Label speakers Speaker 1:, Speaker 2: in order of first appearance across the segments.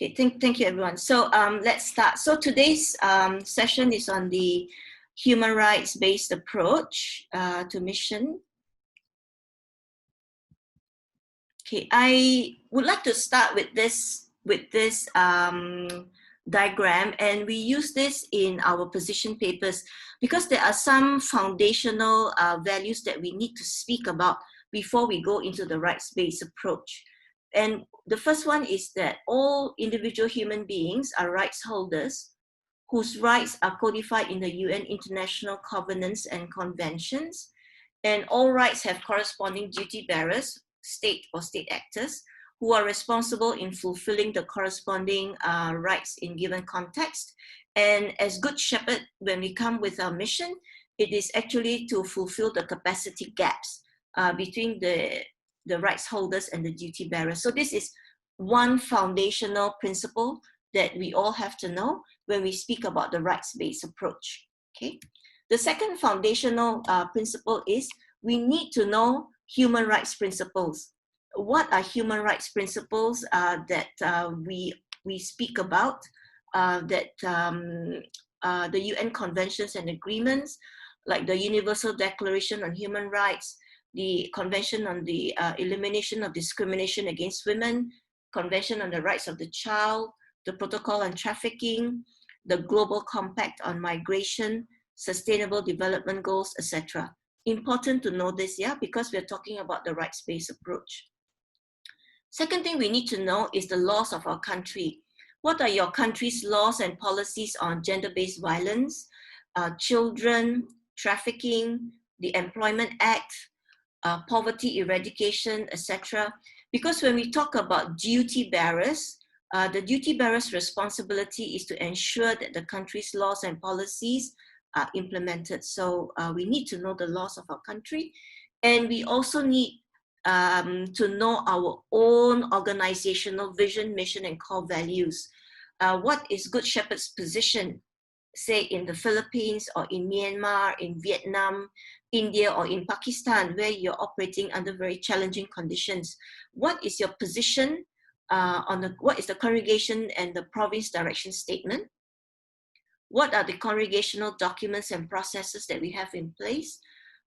Speaker 1: Okay, thank you, everyone. So let's start. So today's session is on the human rights-based approach to mission. Okay, I would like to start with this diagram, and we use this in our position papers because there are some foundational values that we need to speak about before we go into the rights-based approach. And the first one is that all individual human beings are rights holders whose rights are codified in the UN International Covenants and Conventions, and all rights have corresponding duty bearers, state or state actors, who are responsible in fulfilling the corresponding rights in given context. And as Good Shepherd, when we come with our mission, it is actually to fulfill the capacity gaps between the rights holders and the duty bearers. So this is one foundational principle that we all have to know when we speak about the rights-based approach. Okay. The second foundational principle is we need to know human rights principles. What are human rights principles that we speak about? The UN conventions and agreements, like the Universal Declaration on Human Rights, the Convention on the Elimination of Discrimination Against Women, Convention on the Rights of the Child, the Protocol on Trafficking, the Global Compact on Migration, Sustainable Development Goals, etc. Important to know this, yeah, because we're talking about the rights-based approach. Second thing we need to know is the laws of our country. What are your country's laws and policies on gender-based violence, children, trafficking, the Employment Act, poverty eradication, etc. Because when we talk about duty bearers, the duty bearer's responsibility is to ensure that the country's laws and policies are implemented. So we need to know the laws of our country, and we also need to know our own organizational vision, mission, and core values. What is Good Shepherd's position, say in the Philippines or in Myanmar, in Vietnam, India, or in Pakistan, where you're operating under very challenging conditions? What is your position what is the congregation and the province direction statement? What are the congregational documents and processes that we have in place?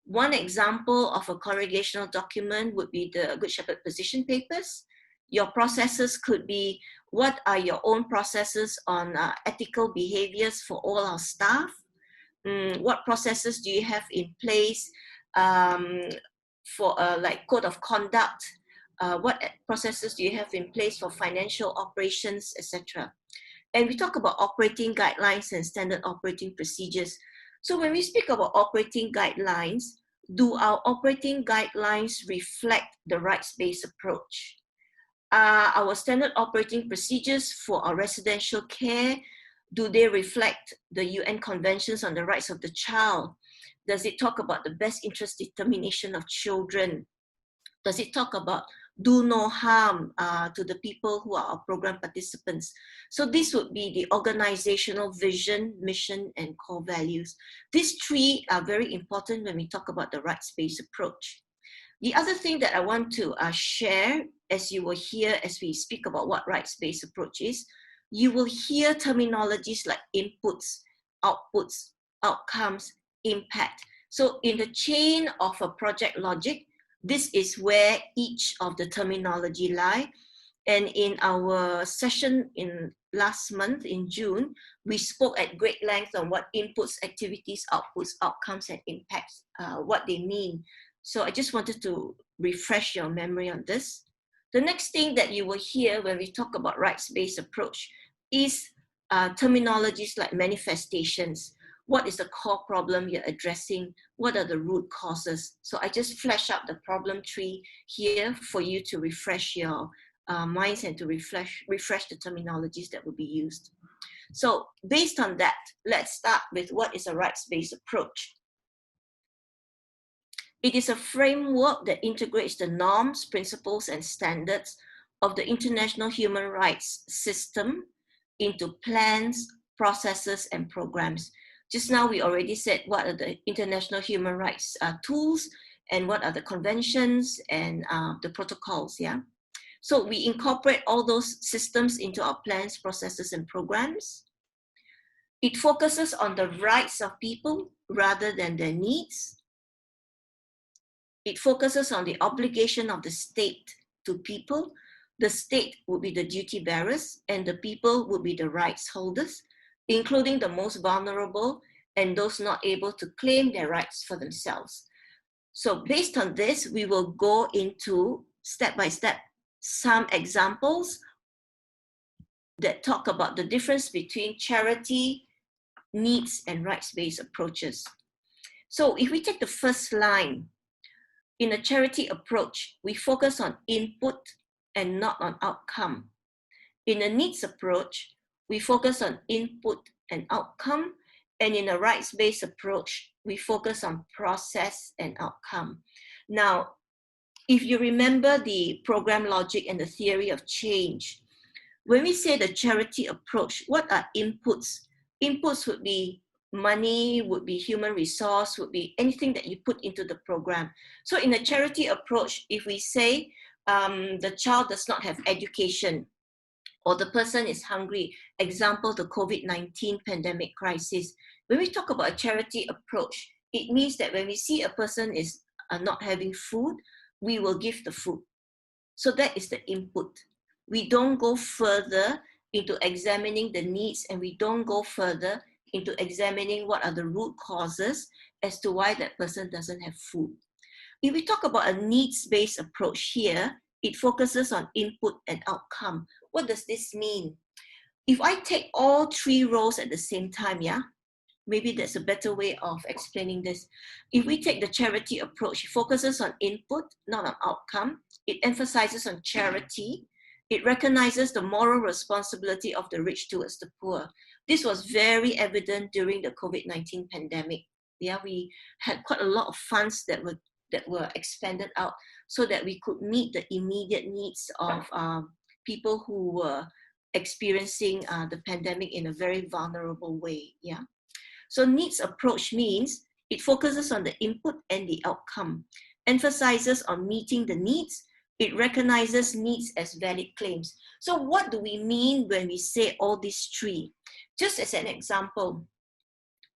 Speaker 1: One example of a congregational document would be the Good Shepherd position papers. Your processes could be, what are your own processes on ethical behaviors for all our staff? What processes do you have in place for like code of conduct? What processes do you have in place for financial operations, etc.? And we talk about operating guidelines and standard operating procedures. So when we speak about operating guidelines, do our operating guidelines reflect the rights-based approach? Our standard operating procedures for our residential care, do they reflect the UN conventions on the rights of the child? Does it talk about the best interest determination of children? Does it talk about do no harm to the people who are our program participants? So this would be the organizational vision, mission, and core values. These three are very important when we talk about the rights-based approach. The other thing that I want to share, as you will hear as we speak about what rights-based approach is, you will hear terminologies like inputs, outputs, outcomes, impact. So in the chain of a project logic, this is where each of the terminology lie. And in our session in last month in June, we spoke at great length on what inputs, activities, outputs, outcomes, and impacts, what they mean. So I just wanted to refresh your memory on this. The next thing that you will hear when we talk about rights-based approach is terminologies like manifestations. What is the core problem you're addressing? What are the root causes? So I just flesh out the problem tree here for you to refresh your minds and to refresh the terminologies that will be used. So based on that, let's start with what is a rights-based approach. It is a framework that integrates the norms, principles, and standards of the international human rights system into plans, processes, and programs. Just now, we already said what are the international human rights tools and what are the conventions and the protocols, yeah? So we incorporate all those systems into our plans, processes, and programs. It focuses on the rights of people rather than their needs. It focuses on the obligation of the state to people. The state would be the duty bearers, and the people would be the rights holders, including the most vulnerable and those not able to claim their rights for themselves. So based on this, we will go into step by step some examples that talk about the difference between charity, needs, and rights-based approaches. So if we take the first line, in a charity approach, we focus on input and not on outcome. In a needs approach, we focus on input and outcome. And in a rights-based approach, we focus on process and outcome. Now, if you remember the program logic and the theory of change, when we say the charity approach, what are inputs? Inputs would be money, would be human resource, would be anything that you put into the program. So in a charity approach, if we say the child does not have education, or the person is hungry, example, the COVID-19 pandemic crisis, when we talk about a charity approach, it means that when we see a person is not having food, we will give the food. So that is the input. We don't go further into examining the needs, and we don't go further into examining what are the root causes as to why that person doesn't have food. If we talk about a needs-based approach here, it focuses on input and outcome. What does this mean? If I take all three roles at the same time, yeah, maybe that's a better way of explaining this. If we take the charity approach, it focuses on input, not on outcome. It emphasizes on charity. It recognizes the moral responsibility of the rich towards the poor. This was very evident during the COVID-19 pandemic. Yeah, we had quite a lot of funds that were expanded out so that we could meet the immediate needs of people who were experiencing the pandemic in a very vulnerable way. Yeah. So needs approach means it focuses on the input and the outcome, emphasizes on meeting the needs. It recognizes needs as valid claims. So what do we mean when we say all these three? Just as an example,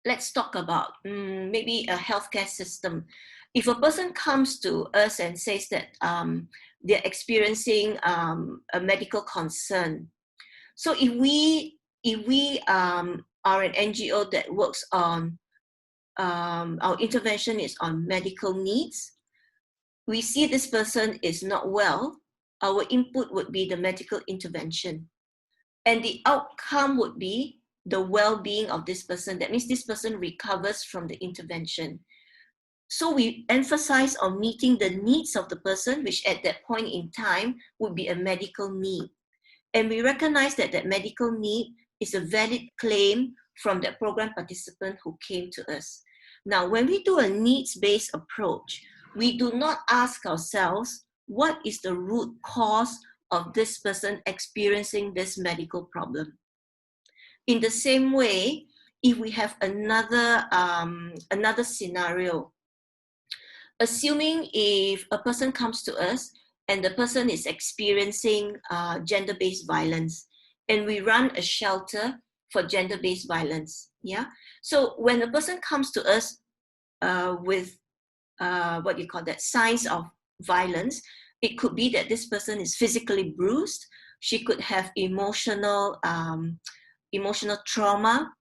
Speaker 1: let's talk about maybe a healthcare system. If a person comes to us and says that they're experiencing a medical concern, so if we are an NGO that works on, our intervention is on medical needs, we see this person is not well, our input would be the medical intervention. And the outcome would be the well-being of this person. That means this person recovers from the intervention. So we emphasize on meeting the needs of the person, which at that point in time would be a medical need. And we recognize that that medical need is a valid claim from that program participant who came to us. Now, when we do a needs-based approach, we do not ask ourselves, what is the root cause of this person experiencing this medical problem? In the same way, if we have another scenario, assuming if a person comes to us and the person is experiencing gender-based violence, and we run a shelter for gender-based violence, yeah? So when a person comes to us with signs of violence, it could be that this person is physically bruised. She could have emotional trauma,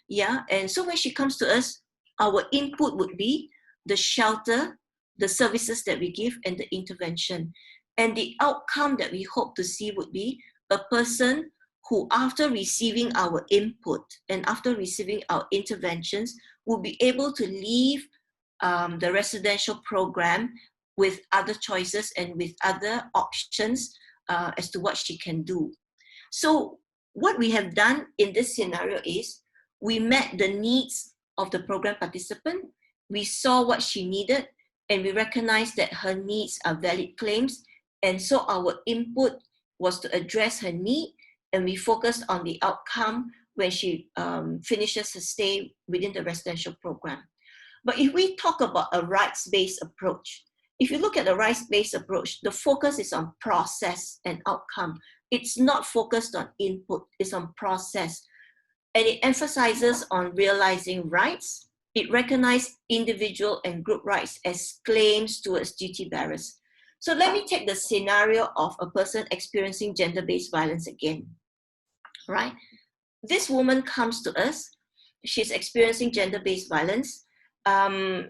Speaker 1: yeah? And so when she comes to us, our input would be the shelter, the services that we give, and the intervention. And the outcome that we hope to see would be a person who, after receiving our input and after receiving our interventions, will be able to leave the residential program with other choices and with other options as to what she can do. So what we have done in this scenario is we met the needs of the program participant, we saw what she needed, and we recognized that her needs are valid claims. And so our input was to address her need, and we focused on the outcome when she finishes her stay within the residential program. But if we talk about a rights-based approach, if you look at the rights-based approach, the focus is on process and outcome. It's not focused on input, it's on process. And it emphasizes on realizing rights. It recognizes individual and group rights as claims towards duty bearers. So let me take the scenario of a person experiencing gender-based violence again, right? This woman comes to us. She's experiencing gender-based violence.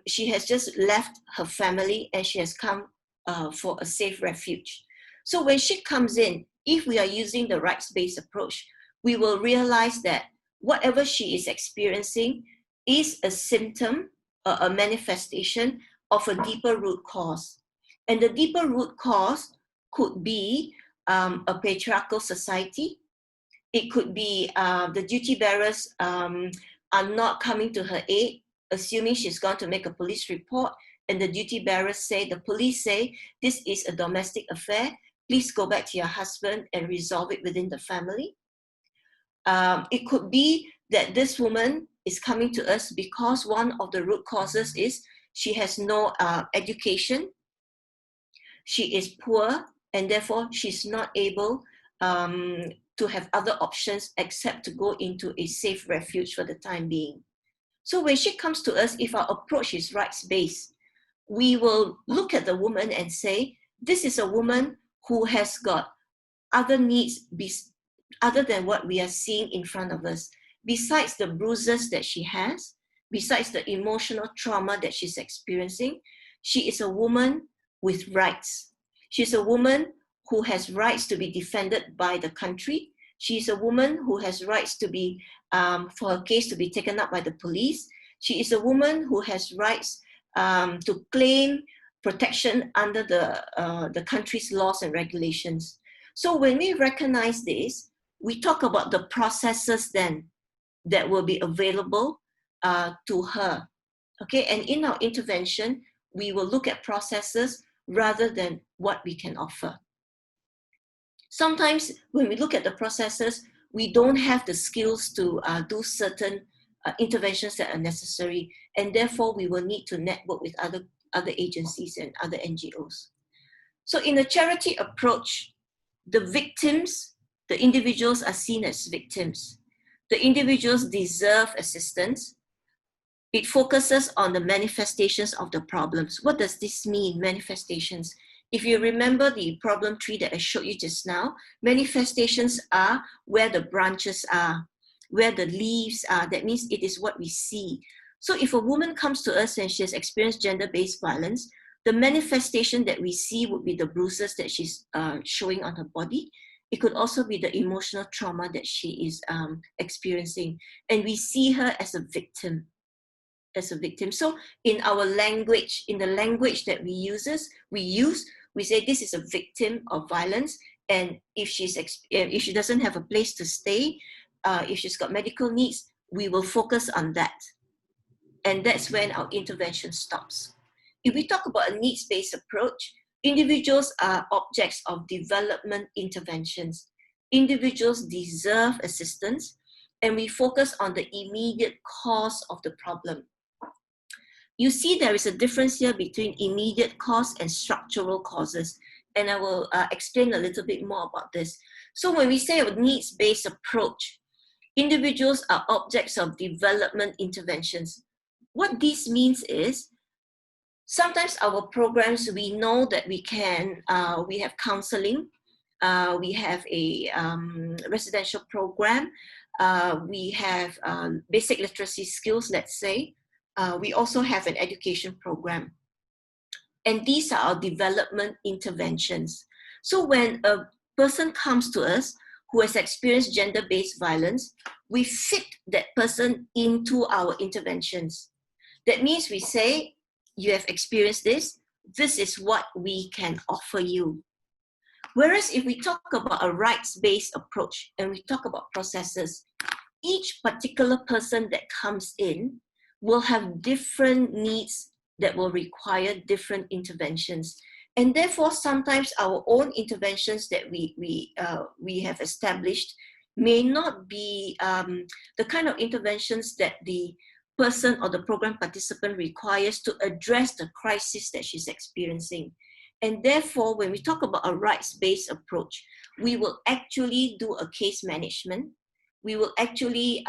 Speaker 1: She has just left her family and she has come for a safe refuge. So when she comes in, if we are using the rights-based approach, we will realize that whatever she is experiencing is a symptom, a manifestation of a deeper root cause. And the deeper root cause could be a patriarchal society. It could be the duty bearers are not coming to her aid, assuming she's going to make a police report, and the duty bearers say, the police say, this is a domestic affair, please go back to your husband and resolve it within the family. It could be that this woman is coming to us because one of the root causes is she has no education, she is poor, and therefore she's not able to have other options except to go into a safe refuge for the time being. So when she comes to us, if our approach is rights-based, we will look at the woman and say, this is a woman who has got other needs other than what we are seeing in front of us. Besides the bruises that she has, besides the emotional trauma that she's experiencing, she is a woman with rights. She's a woman who has rights to be defended by the country. She's a woman who has rights to be, for her case to be taken up by the police. She is a woman who has rights to claim protection under the country's laws and regulations. So when we recognize this, we talk about the processes then that will be available to her. Okay, and in our intervention, we will look at processes rather than what we can offer. Sometimes when we look at the processes, we don't have the skills to do certain interventions that are necessary, and therefore we will need to network with other agencies and other NGOs. So in a charity approach, the victims, the individuals are seen as victims. The individuals deserve assistance. It focuses on the manifestations of the problems. What does this mean, manifestations? If you remember the problem tree that I showed you just now, manifestations are where the branches are, where the leaves are. That means it is what we see. So if a woman comes to us and she has experienced gender-based violence, the manifestation that we see would be the bruises that she's showing on her body. It could also be the emotional trauma that she is experiencing. And we see her as a victim. So in our language, in the language that we use, we say this is a victim of violence. And if she doesn't have a place to stay, if she's got medical needs, we will focus on that. And that's when our intervention stops. If we talk about a needs-based approach, individuals are objects of development interventions. Individuals deserve assistance, and we focus on the immediate cause of the problem. You see there is a difference here between immediate cause and structural causes, and I will explain a little bit more about this. So when we say a needs-based approach, individuals are objects of development interventions. What this means is, sometimes our programs, we know that we have counseling, we have a residential program, we have basic literacy skills, let's say. We also have an education program. And these are our development interventions. So when a person comes to us who has experienced gender-based violence, we fit that person into our interventions. That means we say, you have experienced this, this is what we can offer you. Whereas if we talk about a rights-based approach and we talk about processes, each particular person that comes in will have different needs that will require different interventions. And therefore, sometimes our own interventions that we have established may not be the kind of interventions that the person or the program participant requires to address the crisis that she's experiencing. And therefore, when we talk about a rights-based approach, we will actually do a case management. We will actually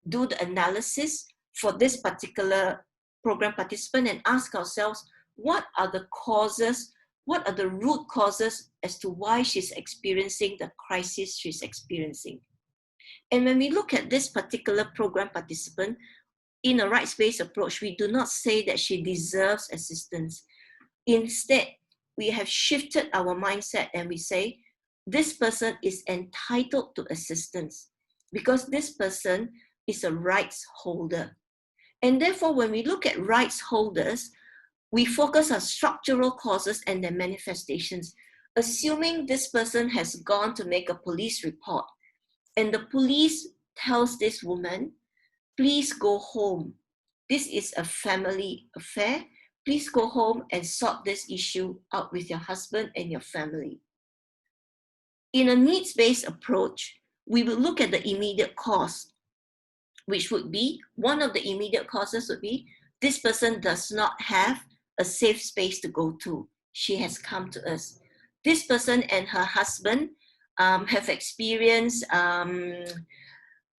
Speaker 1: do the analysis for this particular program participant and ask ourselves, what are the causes, what are the root causes as to why she's experiencing the crisis she's experiencing. And when we look at this particular program participant, in a rights-based approach, we do not say that she deserves assistance. Instead, we have shifted our mindset and we say, this person is entitled to assistance because this person is a rights holder. And therefore, when we look at rights holders, we focus on structural causes and their manifestations, assuming this person has gone to make a police report and the police tells this woman, please go home. This is a family affair. Please go home and sort this issue out with your husband and your family. In a needs-based approach, we will look at the immediate cause, which would be, one of the immediate causes would be, this person does not have a safe space to go to. She has come to us. This person and her husband have experienced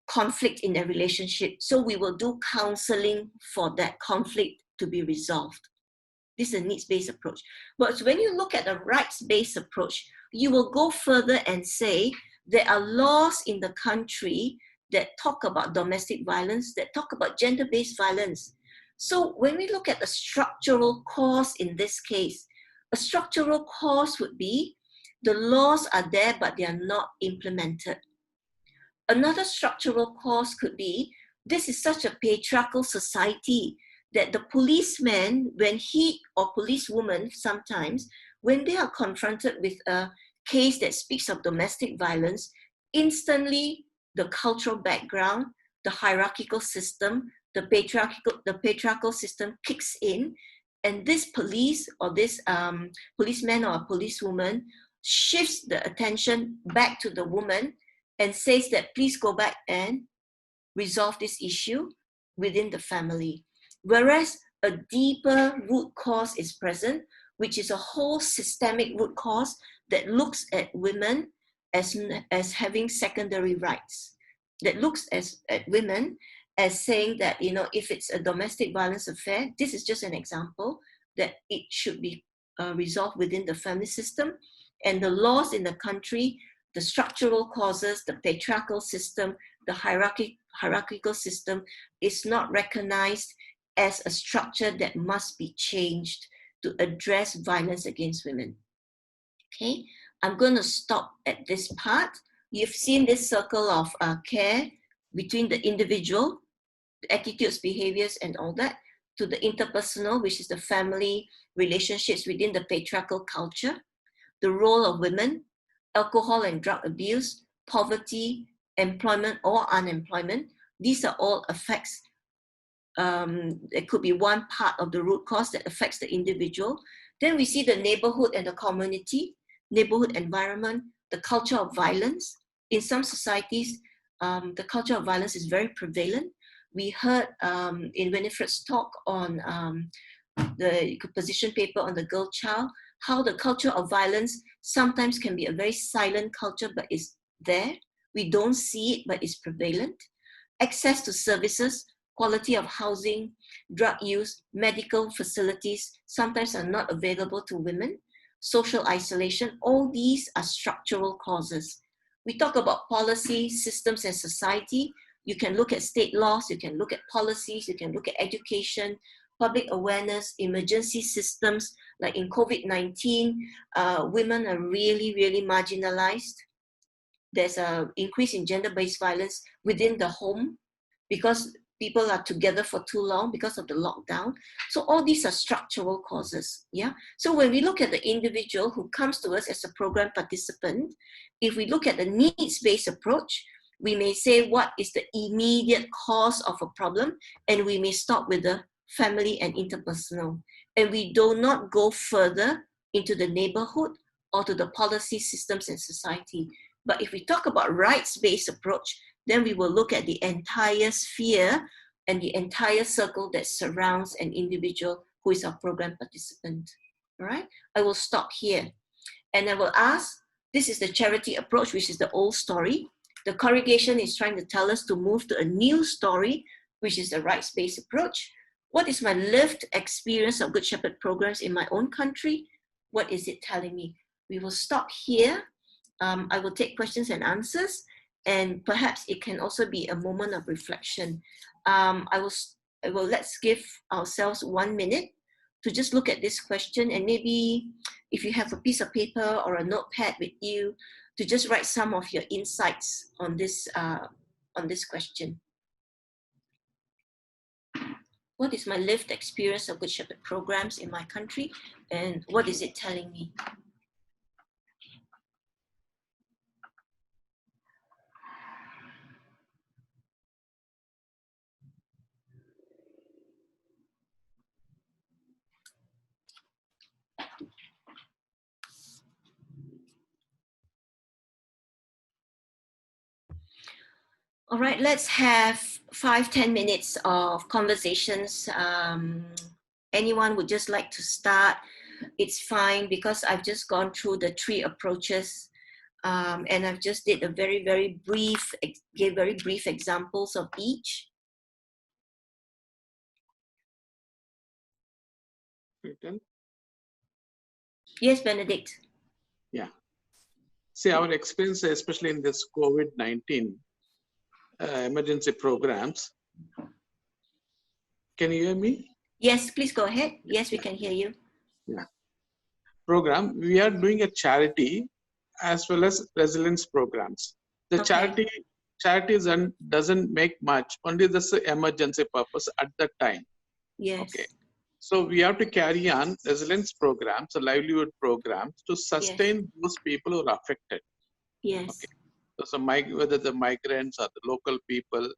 Speaker 1: conflict in their relationship. So we will do counseling for that conflict to be resolved. This is a needs-based approach. But when you look at a rights-based approach, you will go further and say there are laws in the country that talk about domestic violence, that talk about gender-based violence. So when we look at the structural cause in this case, a structural cause would be the laws are there, but they are not implemented. Another structural cause could be, this is such a patriarchal society that the policeman, when he or policewoman sometimes, when they are confronted with a case that speaks of domestic violence, instantly the cultural background, the hierarchical system, the patriarchal system kicks in, and this police or this policeman or policewoman shifts the attention back to the woman and says that please go back and resolve this issue within the family. Whereas a deeper root cause is present, which is a whole systemic root cause that looks at women as having secondary rights, that looks at women as saying that, you know, if it's a domestic violence affair, this is just an example, that it should be resolved within the family system. And the laws in the country, the structural causes, the patriarchal system, the hierarchical system is not recognized as a structure that must be changed to address violence against women. Okay, I'm going to stop at this part. You've seen this circle of care between the individual, the attitudes, behaviors, and all that, to the interpersonal, which is the family relationships within the patriarchal culture, the role of women, alcohol and drug abuse, poverty, employment or unemployment. These are all effects. It could be one part of the root cause that affects the individual. Then we see the neighborhood and the community, neighborhood environment, the culture of violence. In some societies, the culture of violence is very prevalent. We heard in Winifred's talk on the position paper on the girl child, how the culture of violence sometimes can be a very silent culture, but is there. We don't see it, but it's prevalent. Access to services, quality of housing, drug use, medical facilities sometimes are not available to women. Social isolation, all these are structural causes. We talk about policy, systems, and society. You can look at state laws, you can look at policies, you can look at education, public awareness, emergency systems. Like in COVID-19, women are really, really marginalized. There's an increase in gender-based violence within the home because people are together for too long because of the lockdown. So all these are structural causes, yeah? So when we look at the individual who comes to us as a program participant, if we look at the needs-based approach, we may say what is the immediate cause of a problem, and we may stop with the family and interpersonal. And we do not go further into the neighborhood or to the policy systems and society. But if we talk about rights-based approach, then we will look at the entire sphere and the entire circle that surrounds an individual who is our program participant. All right, I will stop here. And I will ask, this is the charity approach, which is the old story. The corrugation is trying to tell us to move to a new story, which is the rights-based approach. What is my lived experience of Good Shepherd programs in my own country? What is it telling me? We will stop here. I will take questions and answers, and perhaps it can also be a moment of reflection. Let's give ourselves 1 minute to just look at this question, and maybe if you have a piece of paper or a notepad with you, to just write some of your insights on this question. What is my lived experience of Good Shepherd programs in my country, and what is it telling me? All right, let's have 5-10 minutes of conversations. Anyone would just like to start? It's fine, because I've just gone through the 3 approaches, and I've just did a very brief examples of each. Yes, Benedict.
Speaker 2: Yeah. See, our experience, especially in this COVID-19 emergency programs. Can you hear me?
Speaker 1: Yes, please go ahead. Yes, we can hear you.
Speaker 2: Yeah. Program, we are doing a charity as well as resilience programs. The charities doesn't make much, only this emergency purpose at that time.
Speaker 1: Yes.
Speaker 2: Okay. So we have to carry on resilience programs, livelihood programs to sustain those people who are affected.
Speaker 1: Yes.
Speaker 2: Okay. So whether the migrants or the local people,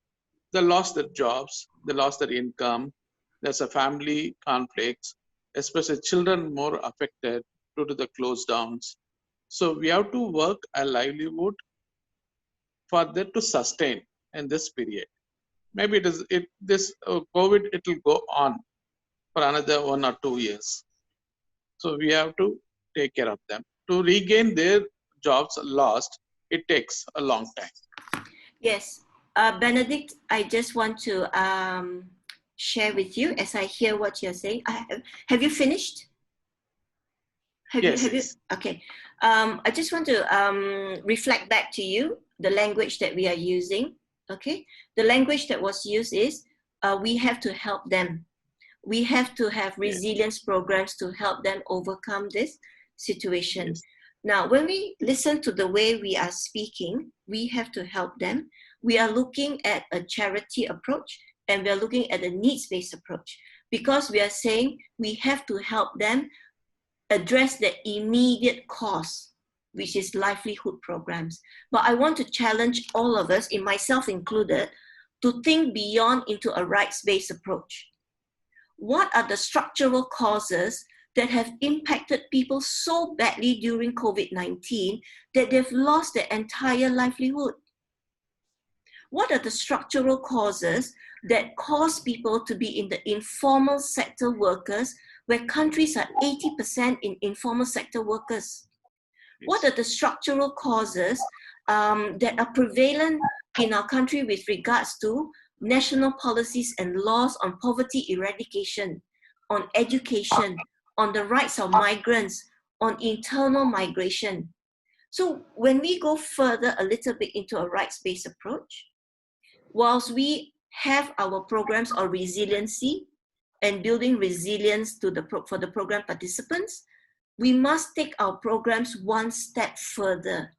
Speaker 2: they lost their jobs, they lost their income. There's a family conflicts, especially children more affected due to the close downs. So we have to work a livelihood for them to sustain in this period. Maybe this COVID, it will go on for another 1 or 2 years. So we have to take care of them. To regain their jobs lost, it takes a long time.
Speaker 1: Yes. Benedict, I just want to share with you as I hear what you're saying. Have you finished?
Speaker 2: Yes.
Speaker 1: Okay. I just want to reflect back to you the language that we are using. Okay. The language that was used is we have to help them. We have to have resilience programs to help them overcome this situation.
Speaker 2: Yes.
Speaker 1: Now, when we listen to the way we are speaking, we have to help them. We are looking at a charity approach, and we are looking at a needs-based approach, because we are saying we have to help them address the immediate cause, which is livelihood programs. But I want to challenge all of us, in myself included, to think beyond into a rights-based approach. What are the structural causes that have impacted people so badly during COVID-19 that they've lost their entire livelihood? What are the structural causes that cause people to be in the informal sector workers, where countries are 80% in informal sector workers? What are the structural causes that are prevalent in our country with regards to national policies and laws on poverty eradication, on education, on the rights of migrants, on internal migration? So when we go further a little bit into a rights-based approach, whilst we have our programs on resiliency and building resilience for the program participants, we must take our programs 1 step further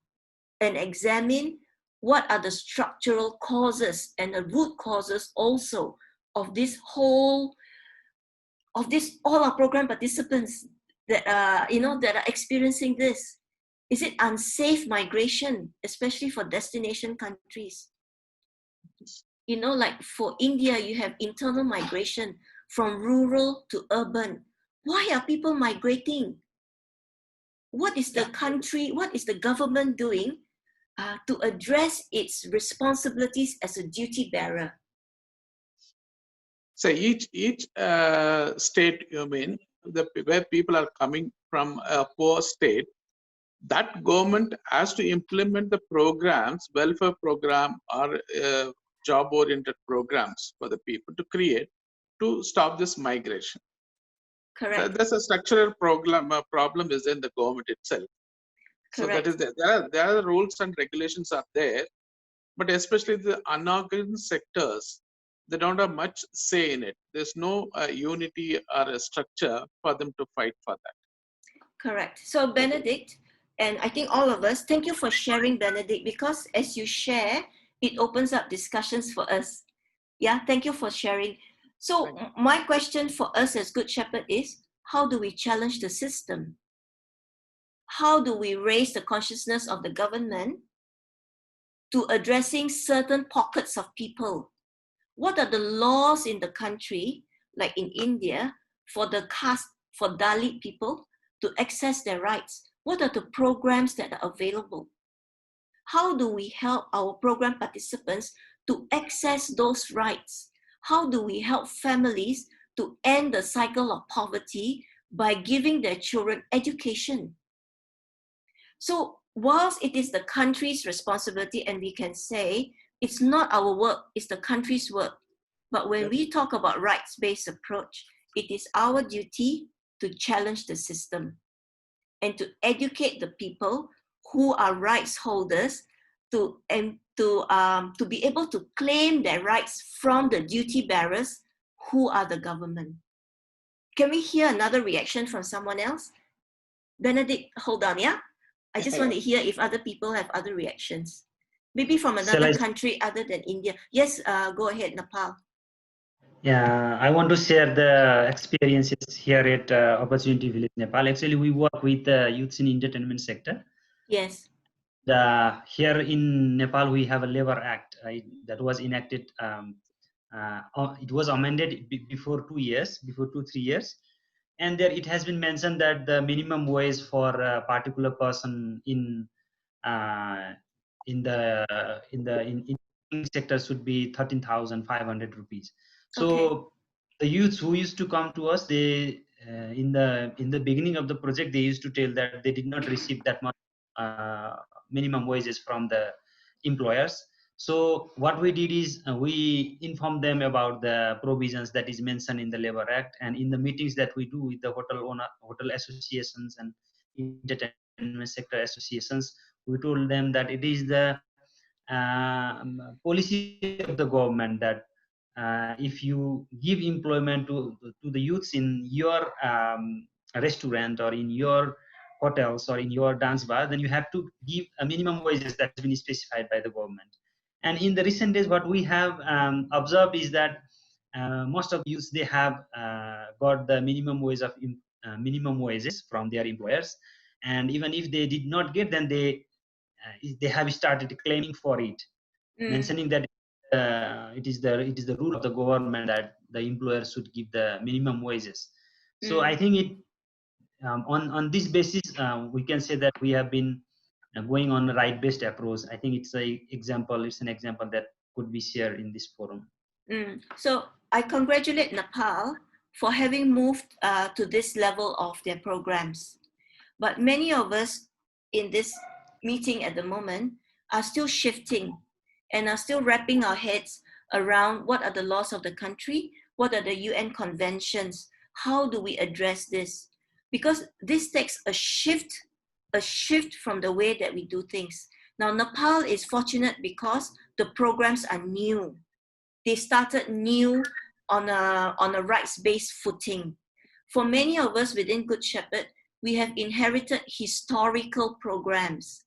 Speaker 1: and examine what are the structural causes and the root causes also of all our program participants that are experiencing this. Is it unsafe migration, especially for destination countries? Like for India, you have internal migration from rural to urban. Why are people migrating? What is the government doing to address its responsibilities as a duty bearer?
Speaker 2: So each state, you mean, where people are coming from a poor state, that government has to implement the programs, welfare program or job-oriented programs for the people to create to stop this migration.
Speaker 1: Correct.
Speaker 2: There's a structural problem is in the government itself. So that is there are rules and regulations are there, but especially the unorganized sectors, they don't have much say in it. There's no unity or a structure for them to fight for that.
Speaker 1: Correct. So Benedict, and I think all of us, thank you for sharing, Benedict, because as you share, it opens up discussions for us. Yeah, thank you for sharing. So my question for us as Good Shepherd is, how do we challenge the system? How do we raise the consciousness of the government to addressing certain pockets of people? What are the laws in the country, like in India, for the caste, for Dalit people to access their rights? What are the programs that are available? How do we help our program participants to access those rights? How do we help families to end the cycle of poverty by giving their children education? So whilst it is the country's responsibility, and we can say it's not our work, it's the country's work. But when we talk about rights-based approach, it is our duty to challenge the system and to educate the people who are rights holders to be able to claim their rights from the duty bearers who are the government. Can we hear another reaction from someone else? Benedict, hold on, yeah? I just want to hear if other people have other reactions. Maybe from another country other than India. Yes, go ahead, Nepal.
Speaker 3: Yeah, I want to share the experiences here at Opportunity Village, Nepal. Actually, we work with youths in entertainment sector.
Speaker 1: Yes.
Speaker 3: Here in Nepal, we have a Labor Act that was enacted. It was amended before 2 years, before 2-3 years, and there it has been mentioned that the minimum wage for a particular person in sector should be 13,500 rupees. So the youths who used to come to us, they in the beginning of the project, they used to tell that they did not receive that much minimum wages from the employers. So what we did is we informed them about the provisions that is mentioned in the Labor Act, and in the meetings that we do with the hotel associations and entertainment sector associations, we told them that it is the policy of the government that if you give employment to the youths in your restaurant or in your hotels or in your dance bar, then you have to give a minimum wages that has been specified by the government. And in the recent days, what we have observed is that most of youths, they have got the minimum wages from their employers, and even if they did not get, then they have started claiming for it, mentioning that it is the rule of the government that the employer should give the minimum wages. So I think it on this basis we can say that we have been going on a right-based approach. I think it's an example that could be shared in this forum.
Speaker 1: So I congratulate Nepal for having moved to this level of their programs. But many of us in this meeting at the moment are still shifting and are still wrapping our heads around what are the laws of the country, what are the UN conventions, how do we address this? Because this takes a shift from the way that we do things. Now, Nepal is fortunate because the programs are new. They started new on a rights-based footing. For many of us within Good Shepherd, we have inherited historical programs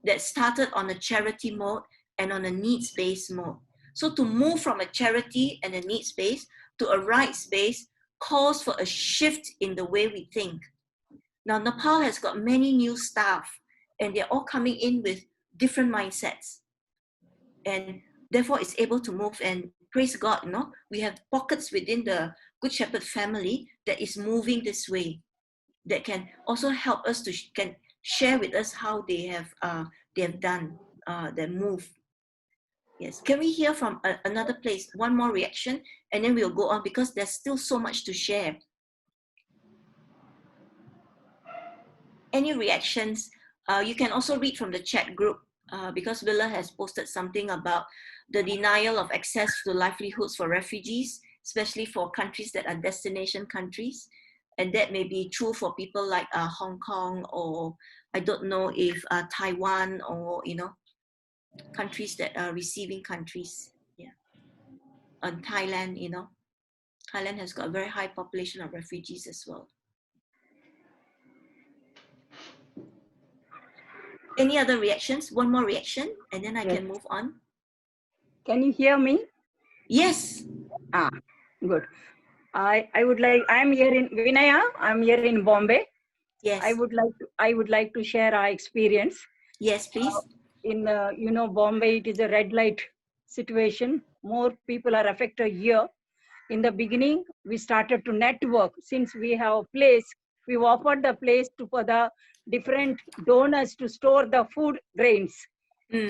Speaker 1: that started on a charity mode and on a needs-based mode. So to move from a charity and a needs-based to a rights-based calls for a shift in the way we think. Now, Nepal has got many new staff, and they're all coming in with different mindsets. And therefore, it's able to move, and praise God, we have pockets within the Good Shepherd family that is moving this way, that can also help us can share with us how they have done their move. Yes. Can we hear from another place? One more reaction, and then we'll go on because there's still so much to share. Any reactions? You can also read from the chat group because Willa has posted something about the denial of access to livelihoods for refugees, especially for countries that are destination countries. And that may be true for people like Hong Kong, or I don't know if Taiwan, or, you know, countries that are receiving countries. Yeah. And Thailand, you know, Thailand has got a very high population of refugees as well. Any other reactions? One more reaction, and then I can move on.
Speaker 4: Can you hear me?
Speaker 1: Yes.
Speaker 4: Good. I would like, I'm here in Vinaya, I'm here in Bombay.
Speaker 1: Yes.
Speaker 4: I would like to share our experience.
Speaker 1: Yes, please.
Speaker 4: In you know, Bombay, it is a red light situation. More people are affected here. In the beginning, we started to network. Since we have a place, we offered the place for the different donors to store the food grains.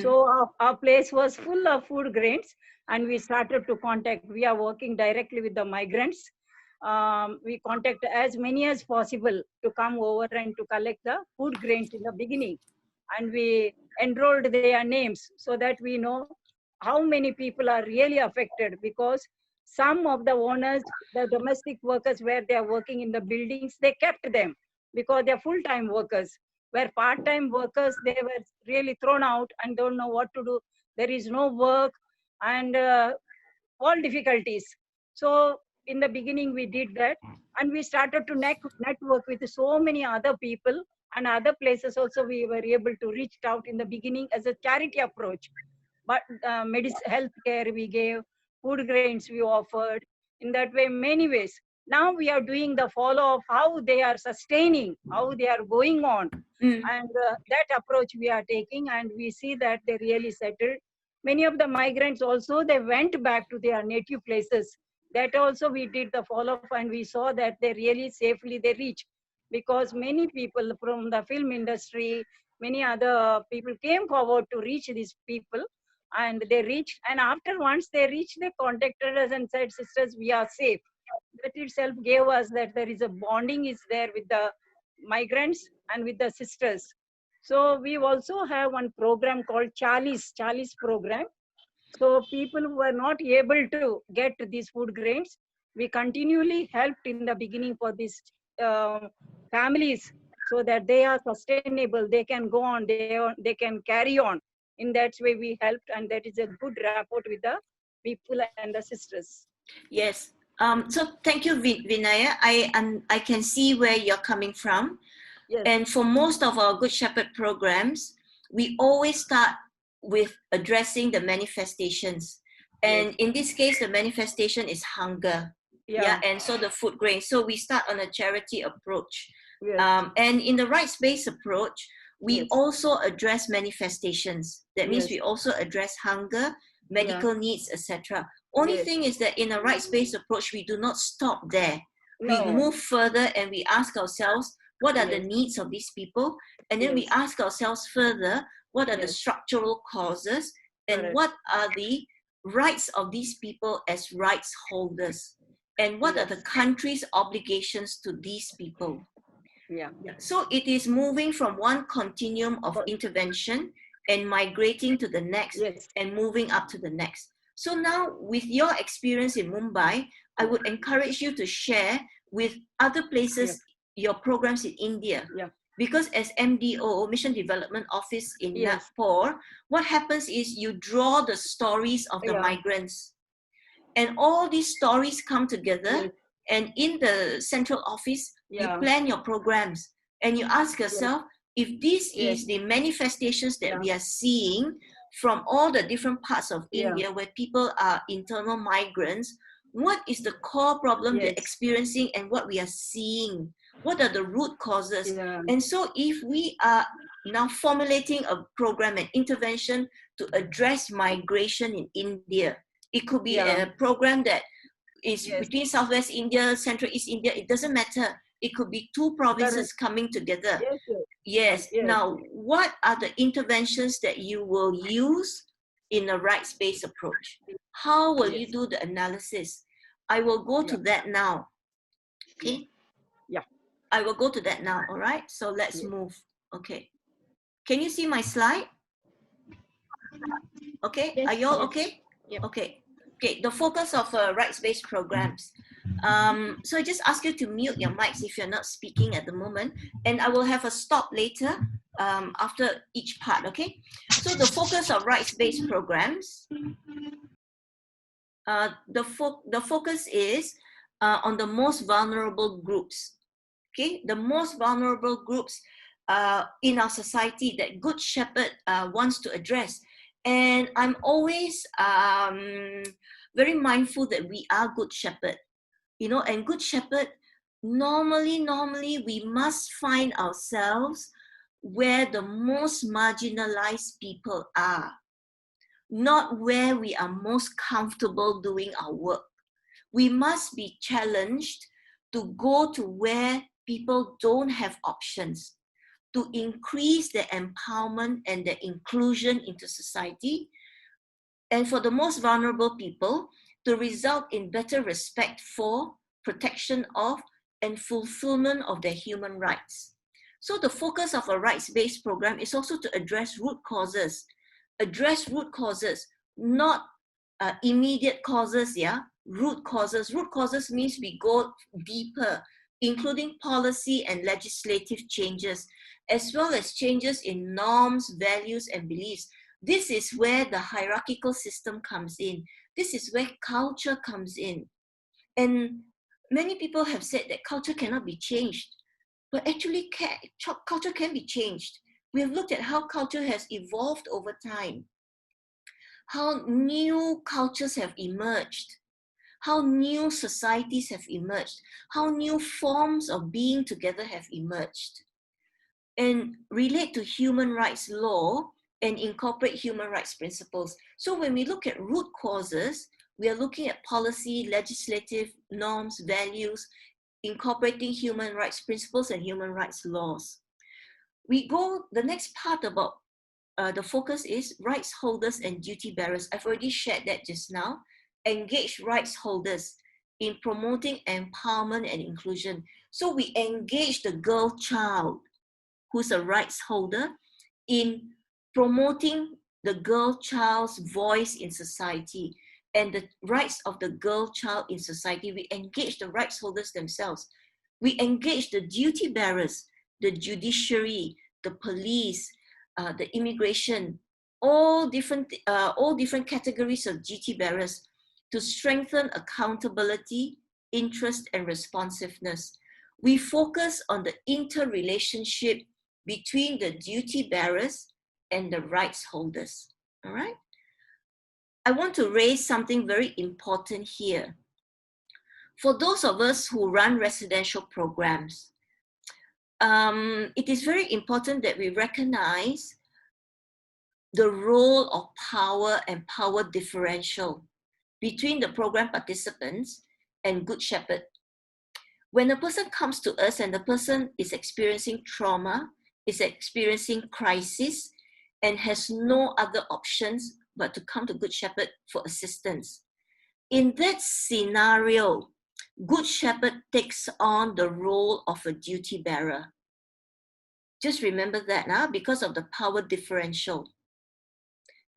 Speaker 4: So our place was full of food grains, and we started to contact. We are working directly with the migrants. We contact as many as possible to come over and to collect the food grains in the beginning. And we enrolled their names so that we know how many people are really affected, because some of the owners, the domestic workers where they are working in the buildings, they kept them because they're full-time workers. Where part-time workers, they were really thrown out and don't know what to do. There is no work and all difficulties. So in the beginning we did that, and we started to network with so many other people, and other places also we were able to reach out in the beginning as a charity approach. But health care we gave, food grains we offered, in that way, many ways. Now we are doing the follow of how they are sustaining, how they are going on. And that approach we are taking, and we see that they really settled. Many of the migrants also, they went back to their native places. That also we did the follow-up, and we saw that they really safely they reach, because many people from the film industry, many other people came forward to reach these people, and they reached. And after once they reached, they contacted us and said, sisters, we are safe. That itself gave us that there is a bonding is there with the migrants and with the sisters. So we also have one program called Charlie's program. So people who were not able to get these food grains, we continually helped in the beginning for these families, so that they are sustainable, they can go on, they can carry on. In that way we helped, and that is a good rapport with the people and the sisters.
Speaker 1: Yes. So thank you, Vinaya. I can see where you're coming from.
Speaker 4: Yes.
Speaker 1: And for most of our Good Shepherd programs, we always start with addressing the manifestations. And in this case, the manifestation is hunger. Yeah. And so the food grain. So we start on a charity approach. And in the rights-based approach, we also address manifestations. That means we also address hunger, medical needs, etc. Only thing is that in a rights-based approach, we do not stop there. We move further and we ask ourselves, what are the needs of these people? And then we ask ourselves further, what are the structural causes? And what are the rights of these people as rights holders? And what are the country's obligations to these people? So it is moving from one continuum of intervention and migrating to the next and moving up to the next. So now with your experience in Mumbai, I would encourage you to share with other places your programs in India. Because as MDO, Mission Development Office in Nagpur, what happens is you draw the stories of the migrants. And all these stories come together, and in the central office, you plan your programs. And you ask yourself, if this is the manifestations that we are seeing from all the different parts of India where people are internal migrants, what is the core problem they're experiencing and what we are seeing? What are the root causes? And so if we are now formulating a program and intervention to address migration in India, it could be a program that is between Southwest India, Central East India, it doesn't matter. It could be two provinces coming together. Now, what are the interventions that you will use in a rights-based approach. How will you
Speaker 4: Yes.
Speaker 1: do the analysis? I will go to that now. Okay.
Speaker 4: Yeah.
Speaker 1: I will go to that now. All right. So let's
Speaker 4: Yes.
Speaker 1: move. Okay. Can you see my slide? Okay.
Speaker 4: Yes,
Speaker 1: Are you all
Speaker 4: yes.
Speaker 1: okay?
Speaker 4: Yep.
Speaker 1: Okay. Okay. The focus of rights-based programs. So I just ask you to mute your mics if you're not speaking at the moment, and I will have a stop later after each part. Okay. So the focus of rights-based programs. The focus is on the most vulnerable groups. Okay, the most vulnerable groups in our society that Good Shepherd wants to address. And I'm always very mindful that we are Good Shepherd, you know, and Good Shepherd, normally we must find ourselves where the most marginalized people are, not where we are most comfortable doing our work. We must be challenged to go to where people don't have options, to increase their empowerment and their inclusion into society, and for the most vulnerable people to result in better respect for, protection of, and fulfillment of their human rights. So the focus of a rights-based program is also to address root causes, not immediate causes, yeah? Root causes. Root causes means we go deeper, including policy and legislative changes, as well as changes in norms, values, and beliefs. This is where the hierarchical system comes in. This is where culture comes in. And many people have said that culture cannot be changed, but actually culture can be changed. We have looked at how culture has evolved over time, how new cultures have emerged, how new societies have emerged, how new forms of being together have emerged, and relate to human rights law and incorporate human rights principles. So when we look at root causes, we are looking at policy, legislative norms, values, incorporating human rights principles and human rights laws. The next part about the focus is rights holders and duty bearers. I've already shared that just now. Engage rights holders in promoting empowerment and inclusion. So we engage the girl child, who's a rights holder, in promoting the girl child's voice in society and the rights of the girl child in society. We engage the rights holders themselves. We engage the duty bearers, the judiciary, the police, the immigration, all different categories of duty bearers to strengthen accountability, interest, and responsiveness. We focus on the interrelationship between the duty bearers and the rights holders. All right. I want to raise something very important here. For those of us who run residential programs, it is very important that we recognize the role of power and power differential between the program participants and Good Shepherd. When a person comes to us and the person is experiencing trauma, is experiencing crisis, and has no other options but to come to Good Shepherd for assistance, in that scenario, Good Shepherd takes on the role of a duty bearer. Just remember that now, because of the power differential.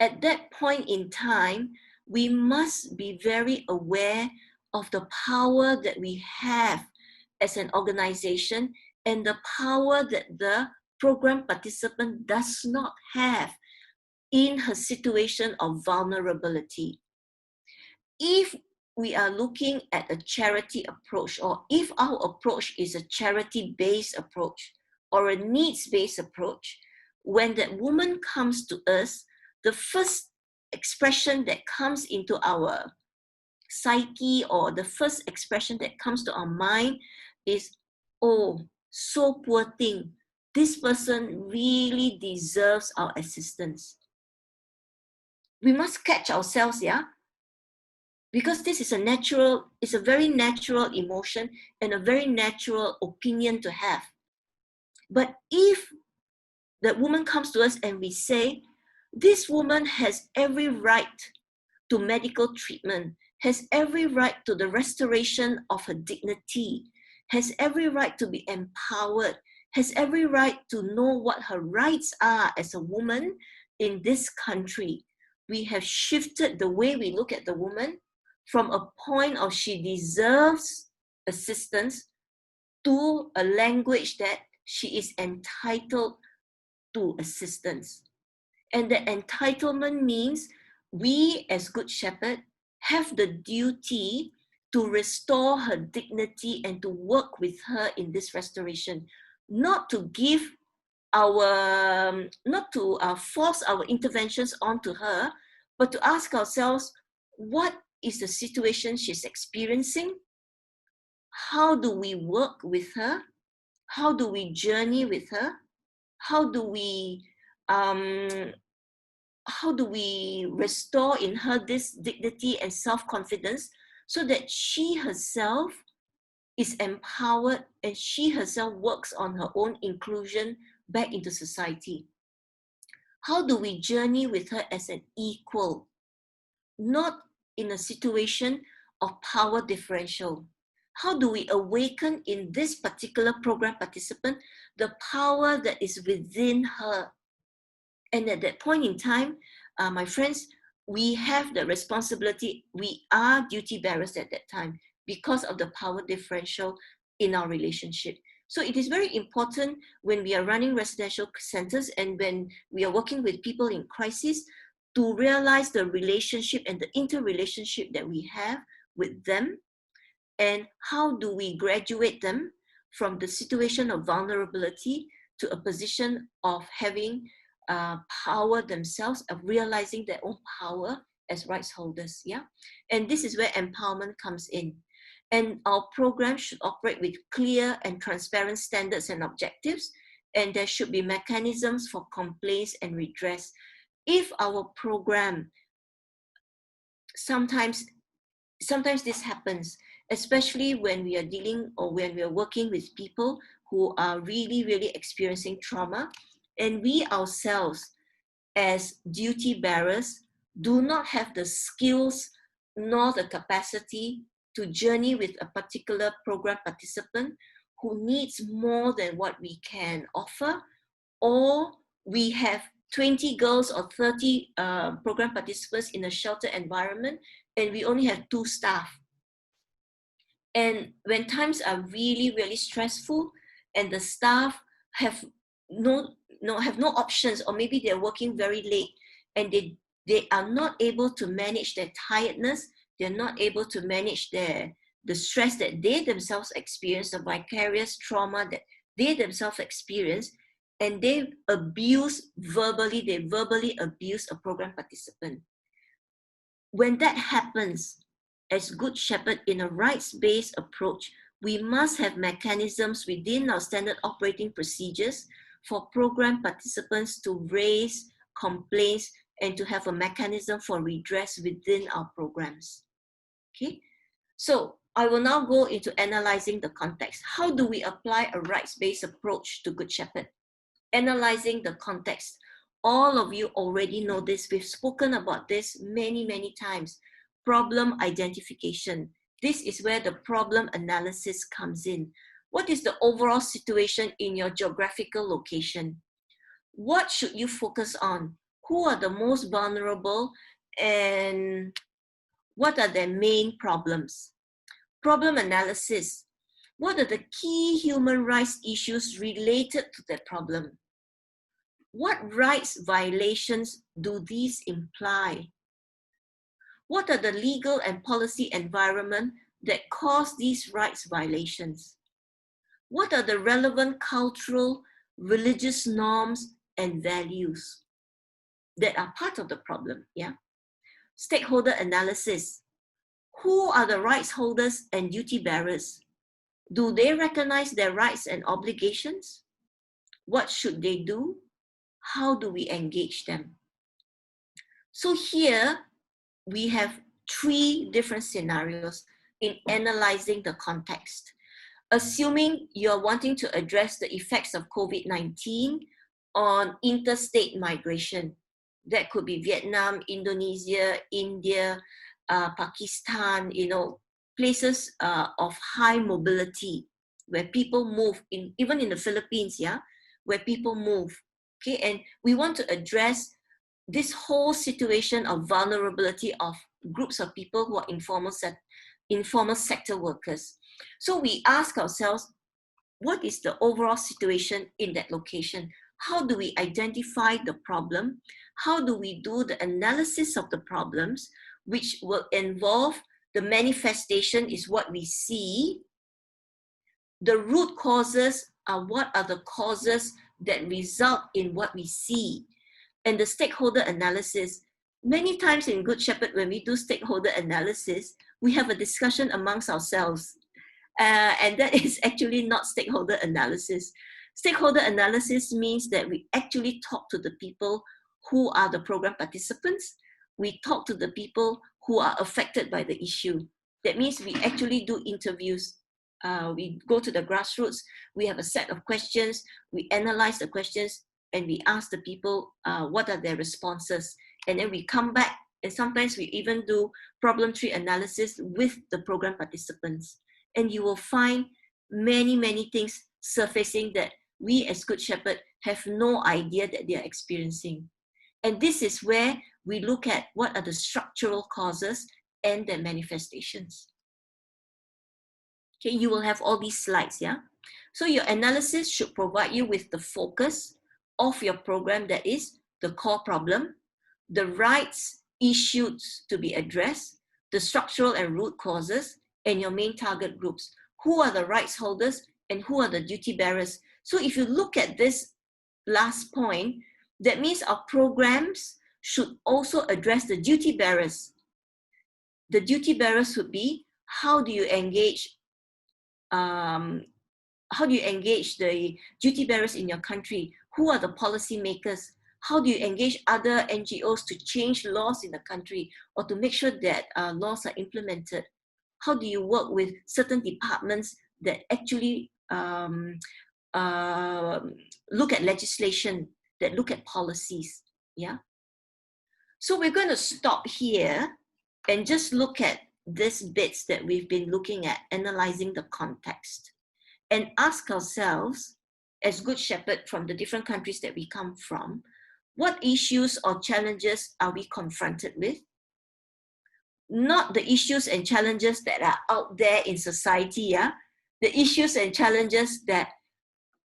Speaker 1: At that point in time, we must be very aware of the power that we have as an organization and the power that the program participant does not have in her situation of vulnerability. If we are looking at a charity approach, or if our approach is a charity-based approach or a needs-based approach, when that woman comes to us, the first expression that comes into our psyche, or the first expression that comes to our mind is, oh, so poor thing. This person really deserves our assistance. We must catch ourselves, yeah? Because this is it's a very natural emotion and a very natural opinion to have. But if that woman comes to us and we say, This woman has every right to medical treatment, has every right to the restoration of her dignity, has every right to be empowered, has every right to know what her rights are as a woman in this country. We have shifted the way we look at the woman from a point of she deserves assistance to a language that she is entitled to assistance. And the entitlement means we as Good Shepherd have the duty to restore her dignity and to work with her in this restoration, not to give not to force our interventions onto her, but to ask ourselves, what is the situation she's experiencing? How do we work with her? How do we journey with her? How do we restore in her this dignity and self-confidence so that she herself is empowered and she herself works on her own inclusion back into society? How do we journey with her as an equal, not in a situation of power differential? How do we awaken in this particular program participant the power that is within her? And at that point in time, my friends, we have the responsibility, we are duty bearers at that time because of the power differential in our relationship. So it is very important when we are running residential centers and when we are working with people in crisis to realize the relationship and the interrelationship that we have with them, and how do we graduate them from the situation of vulnerability to a position of having power themselves, of realizing their own power as rights holders. Yeah, and this is where empowerment comes in. And our program should operate with clear and transparent standards and objectives, and there should be mechanisms for complaints and redress. If our program, sometimes this happens, especially when we are dealing or when we are working with people who are really, really experiencing trauma, and we ourselves as duty bearers do not have the skills nor the capacity to journey with a particular program participant who needs more than what we can offer, or we have 20 girls or 30 program participants in a shelter environment and we only have 2 staff. And when times are really, really stressful and the staff have no options, or maybe they're working very late and they are not able to manage their tiredness, they're not able to manage the stress that they themselves experience, the vicarious trauma that they themselves experience, and they verbally abuse a program participant. When that happens, as Good Shepherd, in a rights-based approach, we must have mechanisms within our standard operating procedures for program participants to raise complaints and to have a mechanism for redress within our programs. Okay, so I will now go into analyzing the context. How do we apply a rights-based approach to Good Shepherd? Analyzing the context. All of you already know this. We've spoken about this many, many times. Problem identification. This is where the problem analysis comes in. What is the overall situation in your geographical location? What should you focus on? Who are the most vulnerable and what are their main problems? Problem analysis. What are the key human rights issues related to that problem? What rights violations do these imply? What are the legal and policy environment that cause these rights violations? What are the relevant cultural, religious norms and values that are part of the problem? Yeah. Stakeholder analysis. Who are the rights holders and duty bearers? Do they recognize their rights and obligations? What should they do? How do we engage them? So here we have 3 different scenarios in analyzing the context. Assuming you're wanting to address the effects of COVID-19 on interstate migration, That could be Vietnam, Indonesia, India, Pakistan, you know, places of high mobility where people move, even in the Philippines, yeah, where people move. Okay, and we want to address this whole situation of vulnerability of groups of people who are informal sector workers. So we ask ourselves, what is the overall situation in that location? How do we identify the problem? How do we do the analysis of the problems, which will involve the manifestation is what we see. The root causes are what are the causes that result in what we see. And the stakeholder analysis, many times in Good Shepherd, when we do stakeholder analysis, we have a discussion amongst ourselves. And that is actually not stakeholder analysis. Stakeholder analysis means that we actually talk to the people who are the program participants. We talk to the people who are affected by the issue. That means we actually do interviews. We go to the grassroots, we have a set of questions, we analyze the questions, and we ask the people what are their responses. And then we come back, and sometimes we even do problem tree analysis with the program participants. And you will find many, many things surfacing that we as Good Shepherd have no idea that they are experiencing. And this is where we look at what are the structural causes and their manifestations. Okay, you will have all these slides, yeah? So your analysis should provide you with the focus of your program, that is the core problem, the rights issues to be addressed, the structural and root causes, and your main target groups. Who are the rights holders and who are the duty bearers? So if you look at this last point, that means our programs should also address the duty bearers. The duty bearers would be, how do you engage the duty bearers in your country? Who are the policy makers? How do you engage other NGOs to change laws in the country or to make sure that laws are implemented? How do you work with certain departments that actually look at legislation, that look at policies, yeah? So we're going to stop here and just look at these bits that we've been looking at, analyzing the context, and ask ourselves, as Good Shepherd from the different countries that we come from, what issues or challenges are we confronted with? Not the issues and challenges that are out there in society, yeah? The issues and challenges that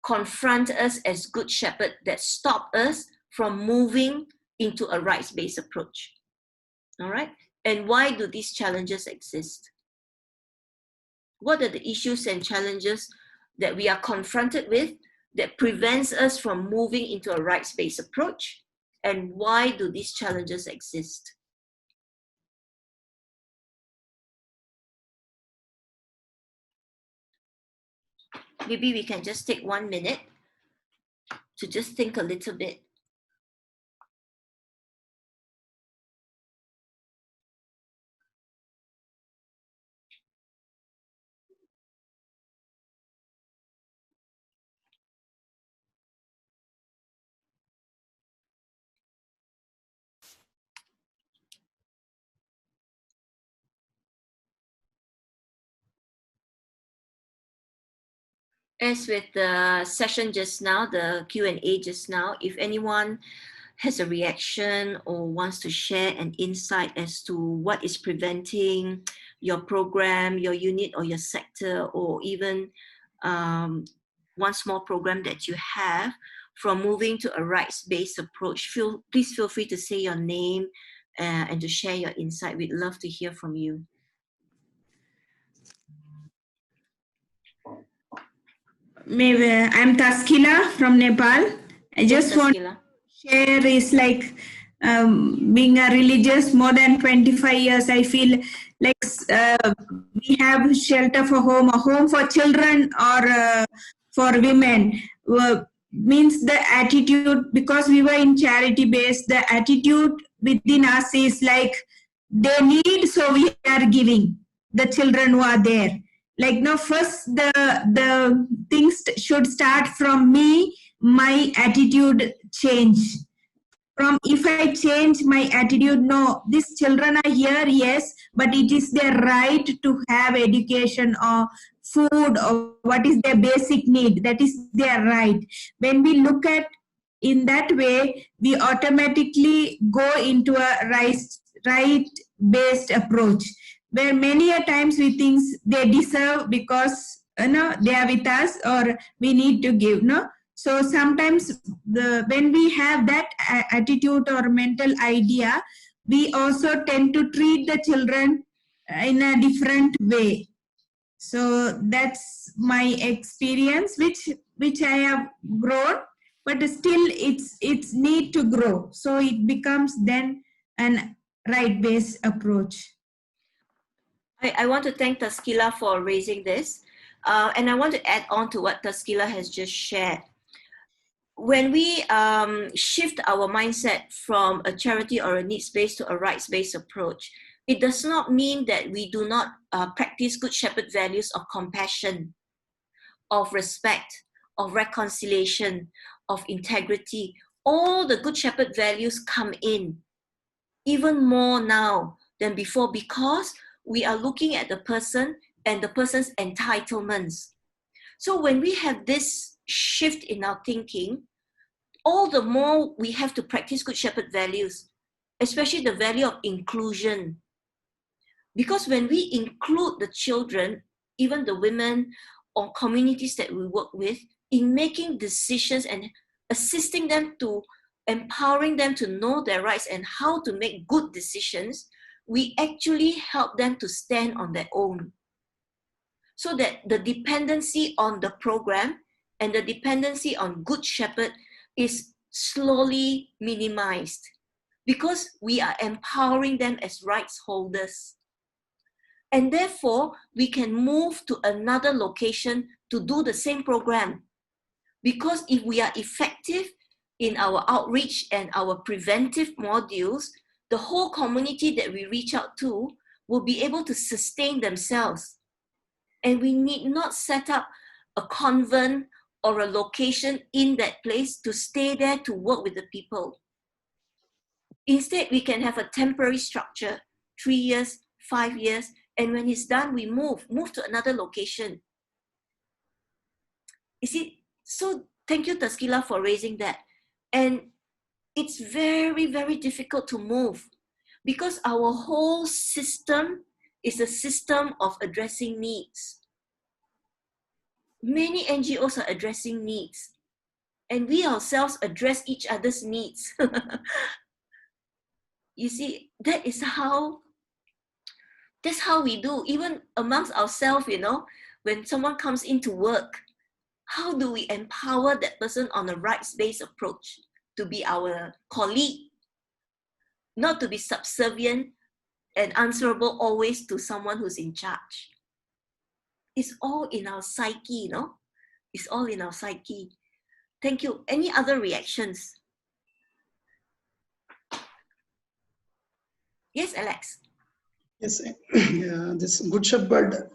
Speaker 1: confront us as Good Shepherd, that stop us from moving into a rights-based approach. All right? And why do these challenges exist? What are the issues and challenges that we are confronted with that prevents us from moving into a rights-based approach? And why do these challenges exist? Maybe we can just take 1 minute to just think a little bit. As with the session just now, the Q&A just now, if anyone has a reaction or wants to share an insight as to what is preventing your program, your unit, or your sector, or even one small program that you have from moving to a rights-based approach, please feel free to say your name and to share your insight. We'd love to hear from you.
Speaker 5: Maybe I'm Taskila from Nepal. I just want to share is like being a religious more than 25 years, I feel like we have shelter for home, a home for children or for women. Means the attitude, because we were in charity base, the attitude within us is like they need, so we are giving the children who are there. Like, no, first the things should start from me, my attitude change. from if I change my attitude, no, these children are here, yes, but it is their right to have education or food or what is their basic need. That is their right. When we look at in that way, we automatically go into a right-based approach, where many a times we think they deserve because they are with us or we need to give. No, so sometimes when we have that attitude or mental idea, we also tend to treat the children in a different way. So that's my experience, which I have grown, but still it's need to grow. So it becomes then an right-based approach.
Speaker 1: I want to thank Taskila for raising this. And I want to add on to what Taskila has just shared. When we shift our mindset from a charity or a needs-based to a rights-based approach, it does not mean that we do not practice Good Shepherd values of compassion, of respect, of reconciliation, of integrity. All the Good Shepherd values come in, even more now than before, because we are looking at the person and the person's entitlements. So when we have this shift in our thinking, all the more we have to practice Good Shepherd values, especially the value of inclusion. Because when we include the children, even the women or communities that we work with, in making decisions and assisting them to, empowering them to know their rights and how to make good decisions, we actually help them to stand on their own. So that the dependency on the program and the dependency on Good Shepherd is slowly minimized, because we are empowering them as rights holders. And therefore, we can move to another location to do the same program. Because if we are effective in our outreach and our preventive modules, the whole community that we reach out to will be able to sustain themselves. And we need not set up a convent or a location in that place to stay there to work with the people. Instead, we can have a temporary structure, 3 years, 5 years, and when it's done, we move to another location. You see, so thank you, Taskila, for raising that. And it's very, very difficult to move, because our whole system is a system of addressing needs. Many NGOs are addressing needs, and we ourselves address each other's needs. You see, that's how we do, even amongst ourselves, when someone comes into work, how do we empower that person on a rights-based approach to be our colleague, not to be subservient and answerable always to someone who's in charge? It's all in our psyche, It's all in our psyche. Thank you. Any other reactions? Yes, Alex.
Speaker 6: Yes, this Good Shepherd,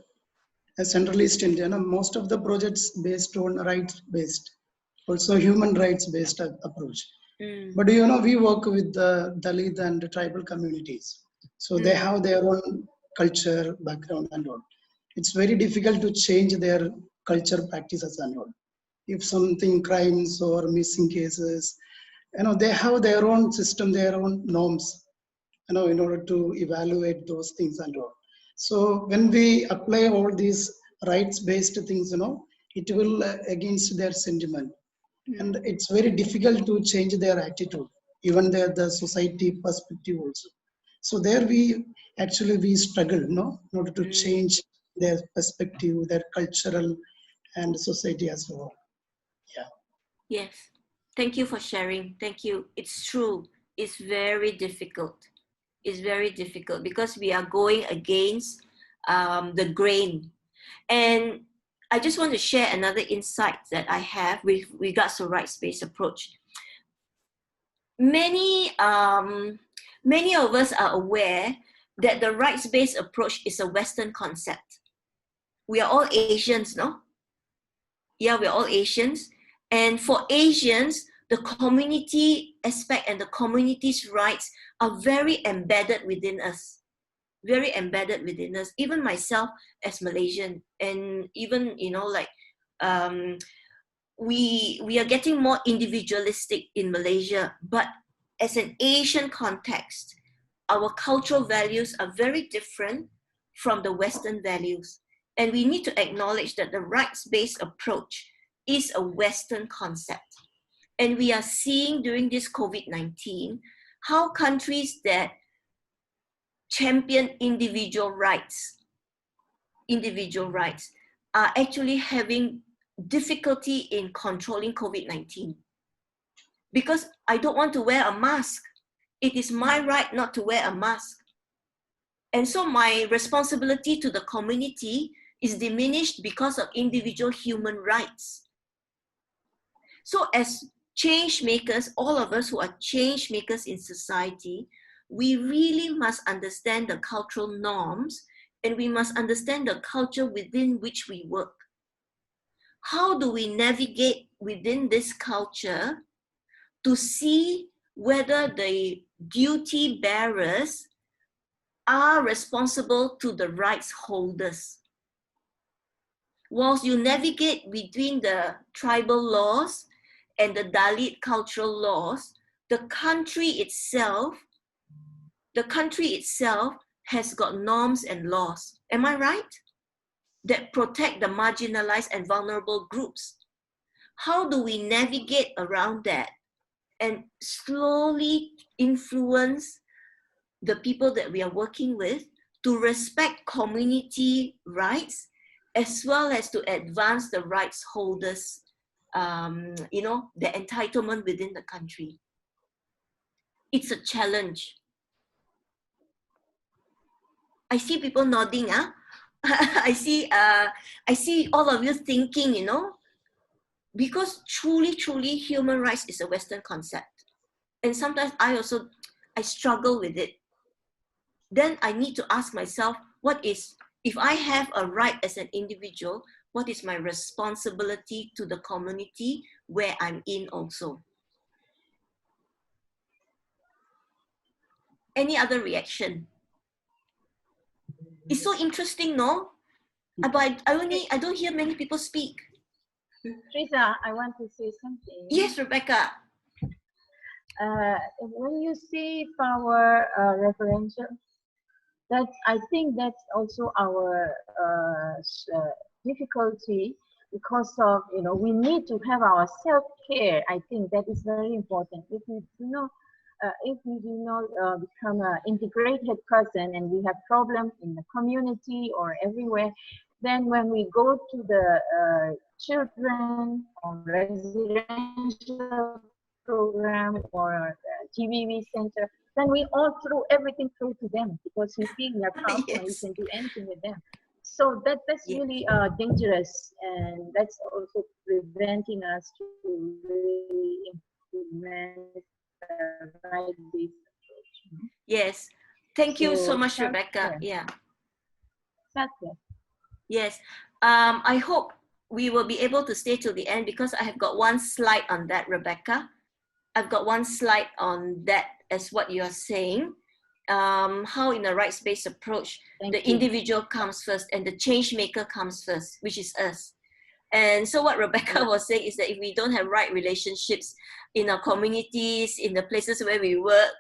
Speaker 6: Central East India, most of the projects based on rights-based, also human rights-based approach. But we work with the Dalit and tribal communities. So they have their own culture, background and all. It's very difficult to change their culture practices and all. If something crimes or missing cases, they have their own system, their own norms, in order to evaluate those things and all. So when we apply all these rights-based things, it will against their sentiment. And it's very difficult to change their attitude, even the society perspective also. So there we struggle, in order to change their perspective, their cultural and society as well. Yeah.
Speaker 1: Yes. Thank you for sharing. Thank you. It's true. It's very difficult. It's very difficult because we are going against the grain. And I just want to share another insight that I have with regards to rights-based approach. Many of us are aware that the rights-based approach is a Western concept. We are all Asians, no? Yeah, we're all Asians. And for Asians, the community aspect and the community's rights are very embedded within us. Very embedded within us. Even myself as Malaysian, and even, you know, like, we are getting more individualistic in Malaysia, but as an Asian context, our cultural values are very different from the Western values. And we need to acknowledge that the rights-based approach is a Western concept. And we are seeing during this COVID-19 how countries that champion individual rights are actually having difficulty in controlling COVID-19. Because I don't want to wear a mask. It is my right not to wear a mask. And so my responsibility to the community is diminished because of individual human rights. So as change makers, all of us who are change makers in society, we really must understand the cultural norms, and we must understand the culture within which we work. How do we navigate within this culture to see whether the duty bearers are responsible to the rights holders? Whilst you navigate between the tribal laws and the Dalit cultural laws, the country itself has got norms and laws. Am I right? That protect the marginalized and vulnerable groups. How do we navigate around that and slowly influence the people that we are working with to respect community rights, as well as to advance the rights holders, the entitlement within the country? It's a challenge. I see people nodding. I see all of you thinking, you know, because truly, human rights is a Western concept. And sometimes I struggle with it. Then I need to ask myself, if I have a right as an individual, what is my responsibility to the community where I'm in also? Any other reaction? It's so interesting, no? But I don't hear many people speak.
Speaker 7: Teresa, I want to say something.
Speaker 1: Yes, Rebecca.
Speaker 7: When you see power referential, I think that's also our difficulty, because of, we need to have our self-care. I think that is very important. If we do not become an integrated person, and we have problems in the community or everywhere, then when we go to the children or residential program or TVV center, then we all throw everything through to them, because we feel we are powerful and we can do anything with them. So that's really dangerous, and that's also preventing us to really implement the right-based approach.
Speaker 1: Yes, thank you so much, Rebecca. Yeah.
Speaker 7: Exactly.
Speaker 1: Yes, I hope we will be able to stay till the end, because I have got one slide on that, Rebecca. I've got one slide on that as what you are saying. How in a rights-based approach, the individual comes first and the change maker comes first, which is us. And so what Rebecca was saying is that if we don't have right relationships in our communities, in the places where we work,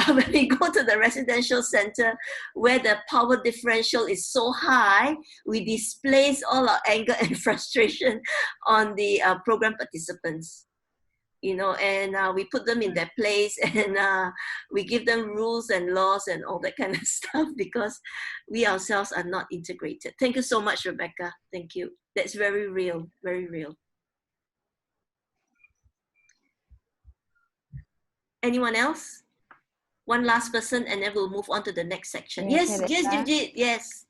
Speaker 1: when we go to the residential center where the power differential is so high, we displace all our anger and frustration on the program participants. And we put them in their place, and we give them rules and laws and all that kind of stuff, because we ourselves are not integrated. Thank you so much, Rebecca. Thank you. That's very real, very real. Anyone else? One last person, and then we'll move on to the next section. Yes, Judith, yes.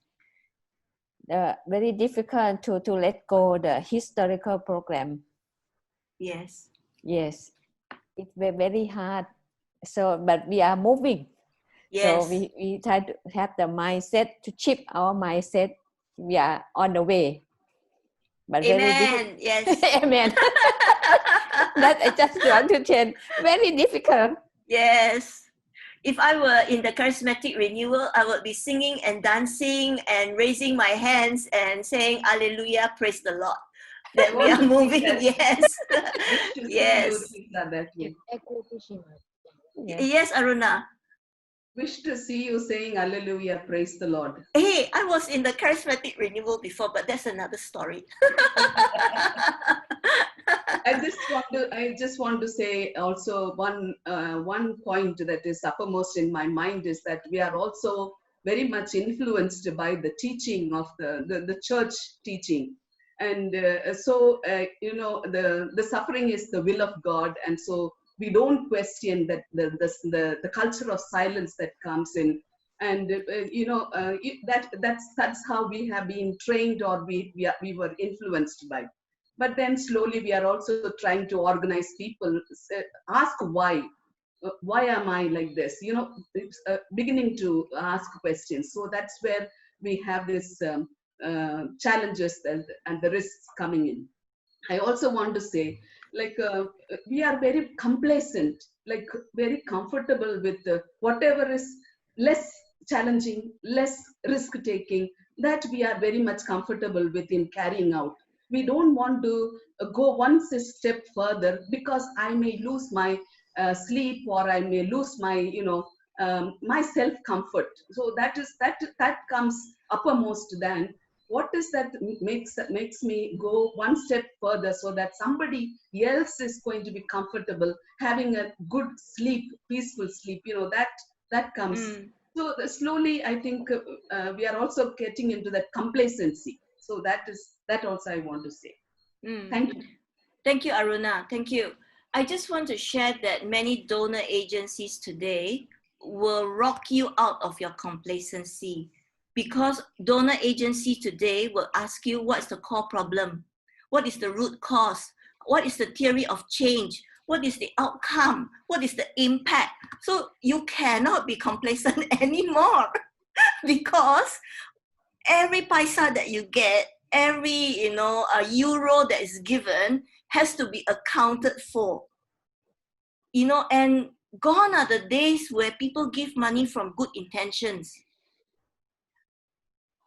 Speaker 8: Very difficult to let go the historical program.
Speaker 1: Yes.
Speaker 8: Yes, it's very hard. So, but we are moving.
Speaker 1: Yes.
Speaker 8: So we try to have the mindset, to shift our mindset. We are on the way. But
Speaker 1: Amen. Yes.
Speaker 8: Amen. That I just want to change. Very difficult.
Speaker 1: Yes. If I were in the charismatic renewal, I would be singing and dancing and raising my hands and saying, Hallelujah, praise the Lord. That we are moving, yes. Yes. Yes, Aruna.
Speaker 9: Wish to see you saying Hallelujah, praise the Lord.
Speaker 1: Hey, I was in the charismatic renewal before, but that's another story.
Speaker 9: I just want to say also one point that is uppermost in my mind is that we are also very much influenced by the teaching of the church teaching. And you know, the suffering is the will of God. And so we don't question that the culture of silence that comes in. And you know, that's how we have been trained, or we were influenced by. But then slowly we are also trying to organize people, ask why am I like this? You know, beginning to ask questions. So that's where we have this challenges and the risks coming in. I also want to say, like, we are very complacent, like very comfortable with whatever is less challenging, less risk taking, that we are very much comfortable with in carrying out. We don't want to go one step further, because I may lose my sleep, or I may lose my, you know, my self comfort. So that comes uppermost than what is that makes me go one step further, so that somebody else is going to be comfortable having a good sleep, peaceful sleep. You know, that comes. So slowly, I think we are also getting into that complacency. So that also I want to say. Thank you.
Speaker 1: Thank you, Aruna. Thank you. I just want to share that many donor agencies today will rock you out of your complacency, because donor agency today will ask you, what's the core problem? What is the root cause? What is the theory of change? What is the outcome? What is the impact? So you cannot be complacent anymore, because every paisa that you get, every, you know, a euro that is given has to be accounted for. You know, and gone are the days where people give money from good intentions.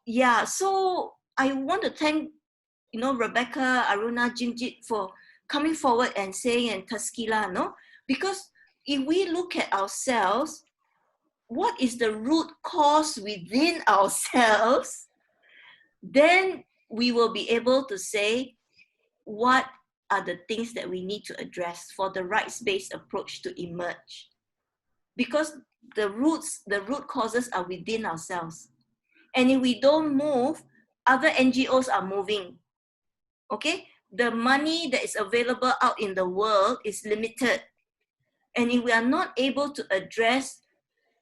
Speaker 1: Yeah, so I want to thank, you know, Rebecca, Aruna, Jinjit for coming forward and saying, and Taskila, no? Because if we look at ourselves, what is the root cause within ourselves, then we will be able to say what are the things that we need to address for the rights-based approach to emerge. Because the root causes are within ourselves. And if we don't move, other NGOs are moving. Okay? The money that is available out in the world is limited. And if we are not able to address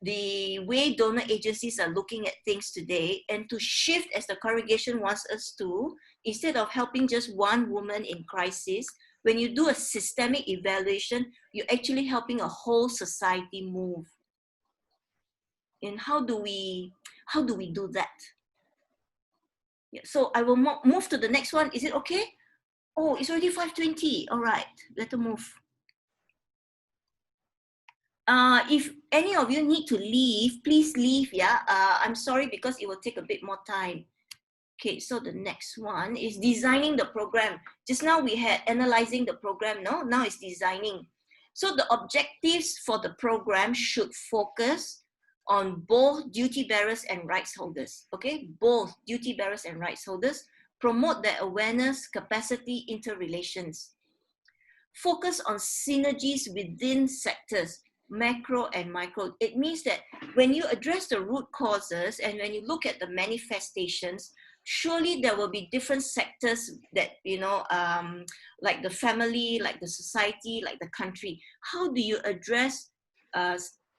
Speaker 1: the way donor agencies are looking at things today, and to shift as the congregation wants us to, instead of helping just one woman in crisis, when you do a systemic evaluation, you're actually helping a whole society move. And how do we do that? Yeah, so I will move to the next one. Is it okay? Oh, it's already 5:20. All right, let us move. If any of you need to leave, please leave. Yeah, I'm sorry, because it will take a bit more time. Okay, so the next one is designing the program. Just now we had analyzing the program, no? Now it's designing. So the objectives for the program should focus on both duty bearers and rights holders, okay? Both duty bearers and rights holders. Promote their awareness, capacity, interrelations. Focus on synergies within sectors, macro and micro. It means that when you address the root causes and when you look at the manifestations, surely there will be different sectors that, you know, like the family, like the society, like the country. How do you address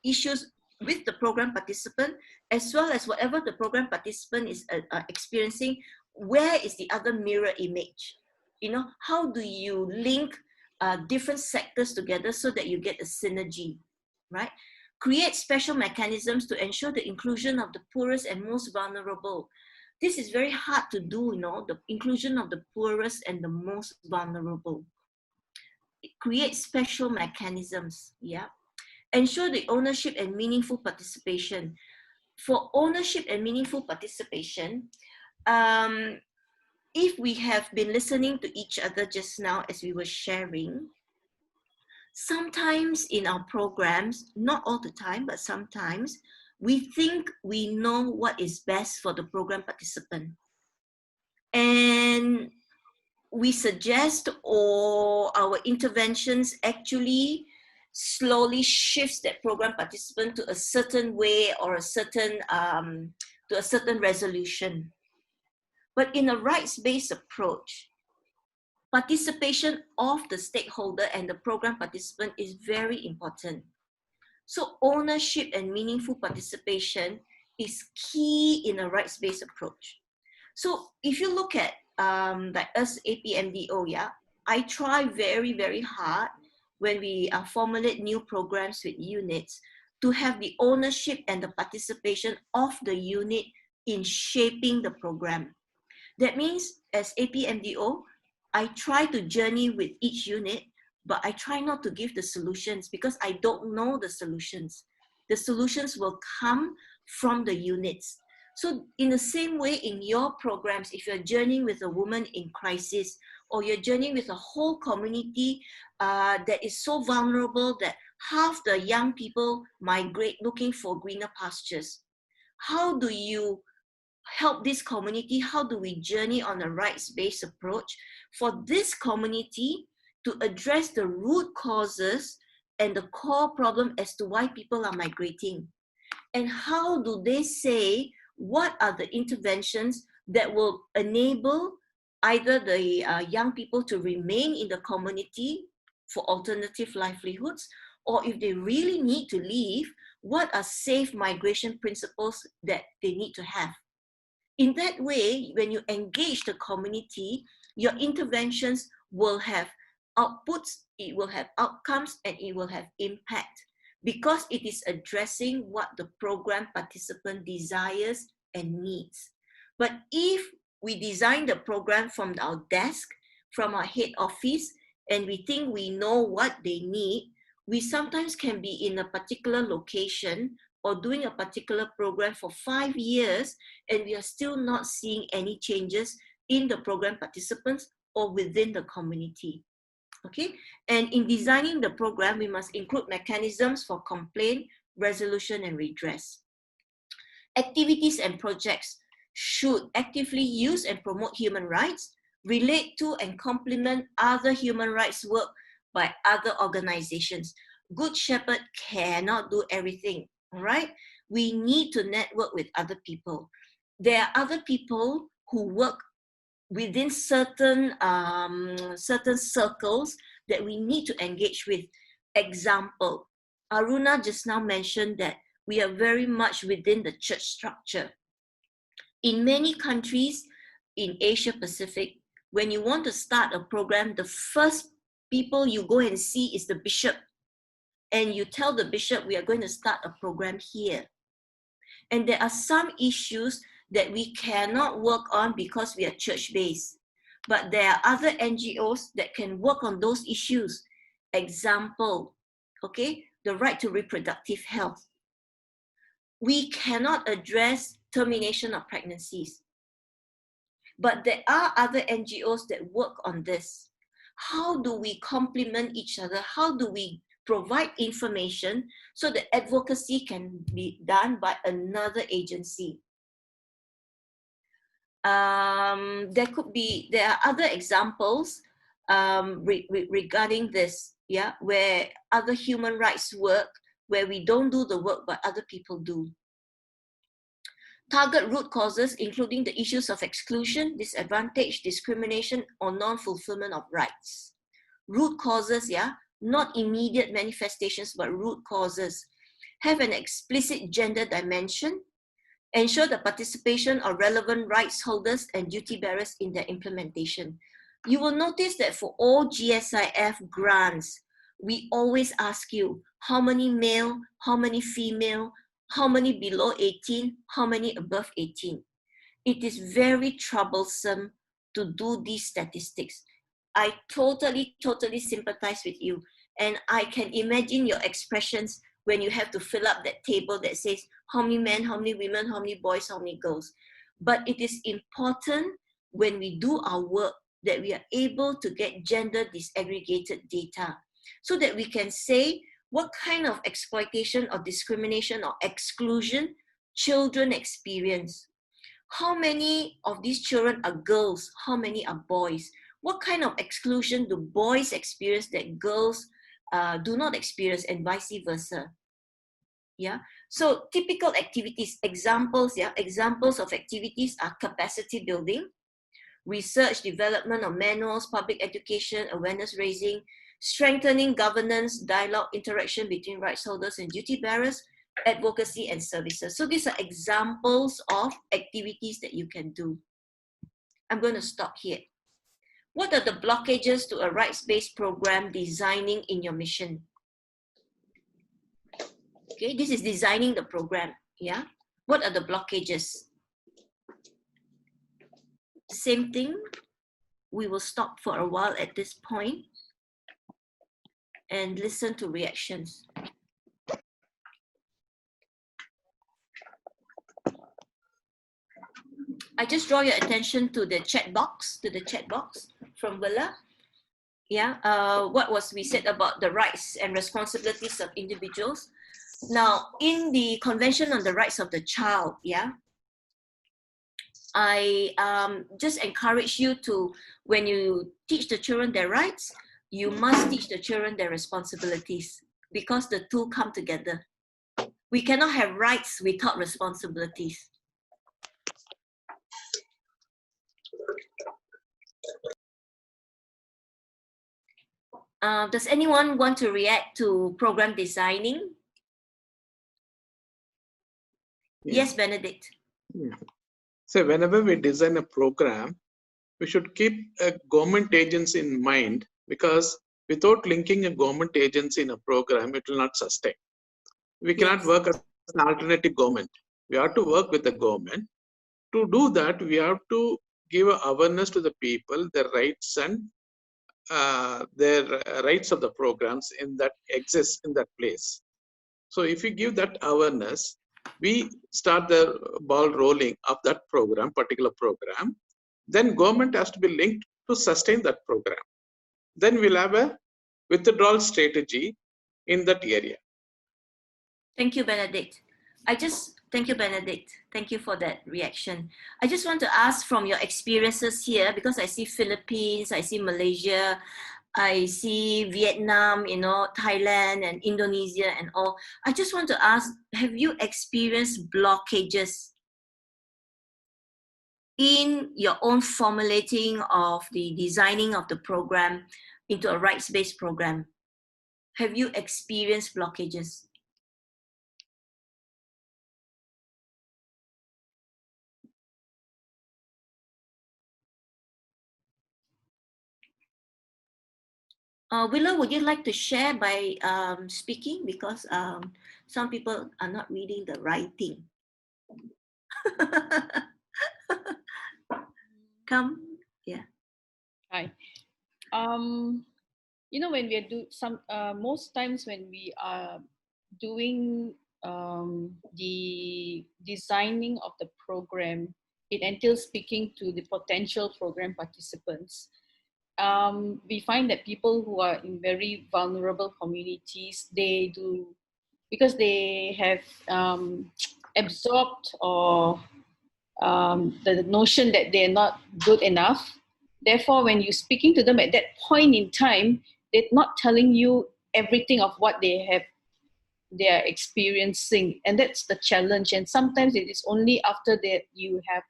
Speaker 1: issues with the program participant, as well as whatever the program participant is experiencing? Where is the other mirror image? You know, how do you link different sectors together so that you get a synergy, right? Create special mechanisms to ensure the inclusion of the poorest and most vulnerable. This is very hard to do, you know, the inclusion of the poorest and the most vulnerable. create special mechanisms, yeah. Ensure the ownership and meaningful participation. For ownership and meaningful participation, if we have been listening to each other just now as we were sharing, sometimes in our programs, not all the time, but sometimes, we think we know what is best for the program participant. And we suggest, or our interventions actually slowly shifts that program participant to a certain way or a certain to a certain resolution. But in a rights-based approach, participation of the stakeholder and the program participant is very important. So ownership and meaningful participation is key in a rights-based approach. So if you look at like us APMDO, yeah, I try very, very hard when we formulate new programs with units to have the ownership and the participation of the unit in shaping the program. That means as APMDO, I try to journey with each unit, but I try not to give the solutions because I don't know the solutions. The solutions will come from the units. So in the same way in your programs, if you're journeying with a woman in crisis, or you're journeying with a whole community that is so vulnerable that half the young people migrate looking for greener pastures, how do you help this community? How do we journey on a rights-based approach for this community to address the root causes and the core problem as to why people are migrating? And how do they say what are the interventions that will enable either the young people to remain in the community for alternative livelihoods, or if they really need to leave, what are safe migration principles that they need to have? In that way, when you engage the community, your interventions will have outputs, it will have outcomes, and it will have impact because it is addressing what the program participant desires and needs. But if we design the program from our desk, from our head office, and we think we know what they need, we sometimes can be in a particular location or doing a particular program for 5 years, and we are still not seeing any changes in the program participants or within the community. Okay, and in designing the program, we must include mechanisms for complaint, resolution, and redress. Activities and projects should actively use and promote human rights, relate to and complement other human rights work by other organizations. Good Shepherd cannot do everything, all right? We need to network with other people. There are other people who work within certain circles that we need to engage with. Example, Aruna just now mentioned that we are very much within the church structure. In many countries in Asia Pacific, when you want to start a program, the first people you go and see is the bishop. And you tell the bishop, we are going to start a program here. And there are some issues that we cannot work on because we are church-based. But there are other NGOs that can work on those issues. Example, okay, the right to reproductive health. We cannot address termination of pregnancies. But there are other NGOs that work on this. How do we complement each other? How do we provide information so that advocacy can be done by another agency? There are other examples regarding this, yeah, where other human rights work, where we don't do the work but other people do. Target root causes, including the issues of exclusion, disadvantage, discrimination, or non-fulfillment of rights. Root causes, yeah, not immediate manifestations, but root causes. Have an explicit gender dimension. Ensure the participation of relevant rights holders and duty bearers in their implementation. You will notice that for all GSIF grants, we always ask you how many male, how many female, how many below 18, how many above 18. It is very troublesome to do these statistics. I totally sympathize with you. And I can imagine your expressions when you have to fill up that table that says how many men, how many women, how many boys, how many girls. But it is important when we do our work that we are able to get gender disaggregated data so that we can say what kind of exploitation or discrimination or exclusion children experience. How many of these children are girls? How many are boys? What kind of exclusion do boys experience that girls do not experience, and vice versa? Yeah. So typical activities, examples of activities are capacity building, research, development of manuals, public education, awareness raising, strengthening governance, dialogue, interaction between rights holders and duty bearers, advocacy and services. So these are examples of activities that you can do. I'm going to stop here. What are the blockages to a rights-based program designing in your mission? Okay, this is designing the program. Yeah. What are the blockages? Same thing. We will stop for a while at this point and listen to reactions. I just draw your attention to the chat box, from Willa. Yeah, what was we said about the rights and responsibilities of individuals. Now, in the Convention on the Rights of the Child, yeah, I just encourage you to, when you teach the children their rights, you must teach the children their responsibilities, because the two come together. We cannot have rights without responsibilities. Does anyone want to react to program designing?
Speaker 2: Yeah.
Speaker 1: Yes, Benedict.
Speaker 2: Yeah. So whenever we design a program, we should keep a government agency in mind, because without linking a government agency in a program, it will not sustain. We cannot work as an alternative government. We have to work with the government. To do that, we have to give awareness to the people, their rights and their rights of the programs in that exist in that place. So if we give that awareness, we start the ball rolling of that program, particular program. Then government has to be linked to sustain that program. Then we'll have a withdrawal strategy in that area.
Speaker 1: Thank you, Benedict. Thank you, Benedict. Thank you for that reaction. I just want to ask from your experiences here, because I see Philippines, I see Malaysia, I see Vietnam, you know, Thailand and Indonesia and all. I just want to ask, have you experienced blockages in your own formulating of the designing of the program into a rights-based program? Have you experienced blockages? Willow, would you like to share by speaking? Because some people are not reading the writing. Come, yeah.
Speaker 10: Hi. You know, when we are most times when we are doing the designing of the program, it entails speaking to the potential program participants. We find that people who are in very vulnerable communities, they do, because they have absorbed or the notion that they're not good enough. Therefore, when you're speaking to them at that point in time, they're not telling you everything of what they are experiencing, and that's the challenge. And sometimes it is only after that you have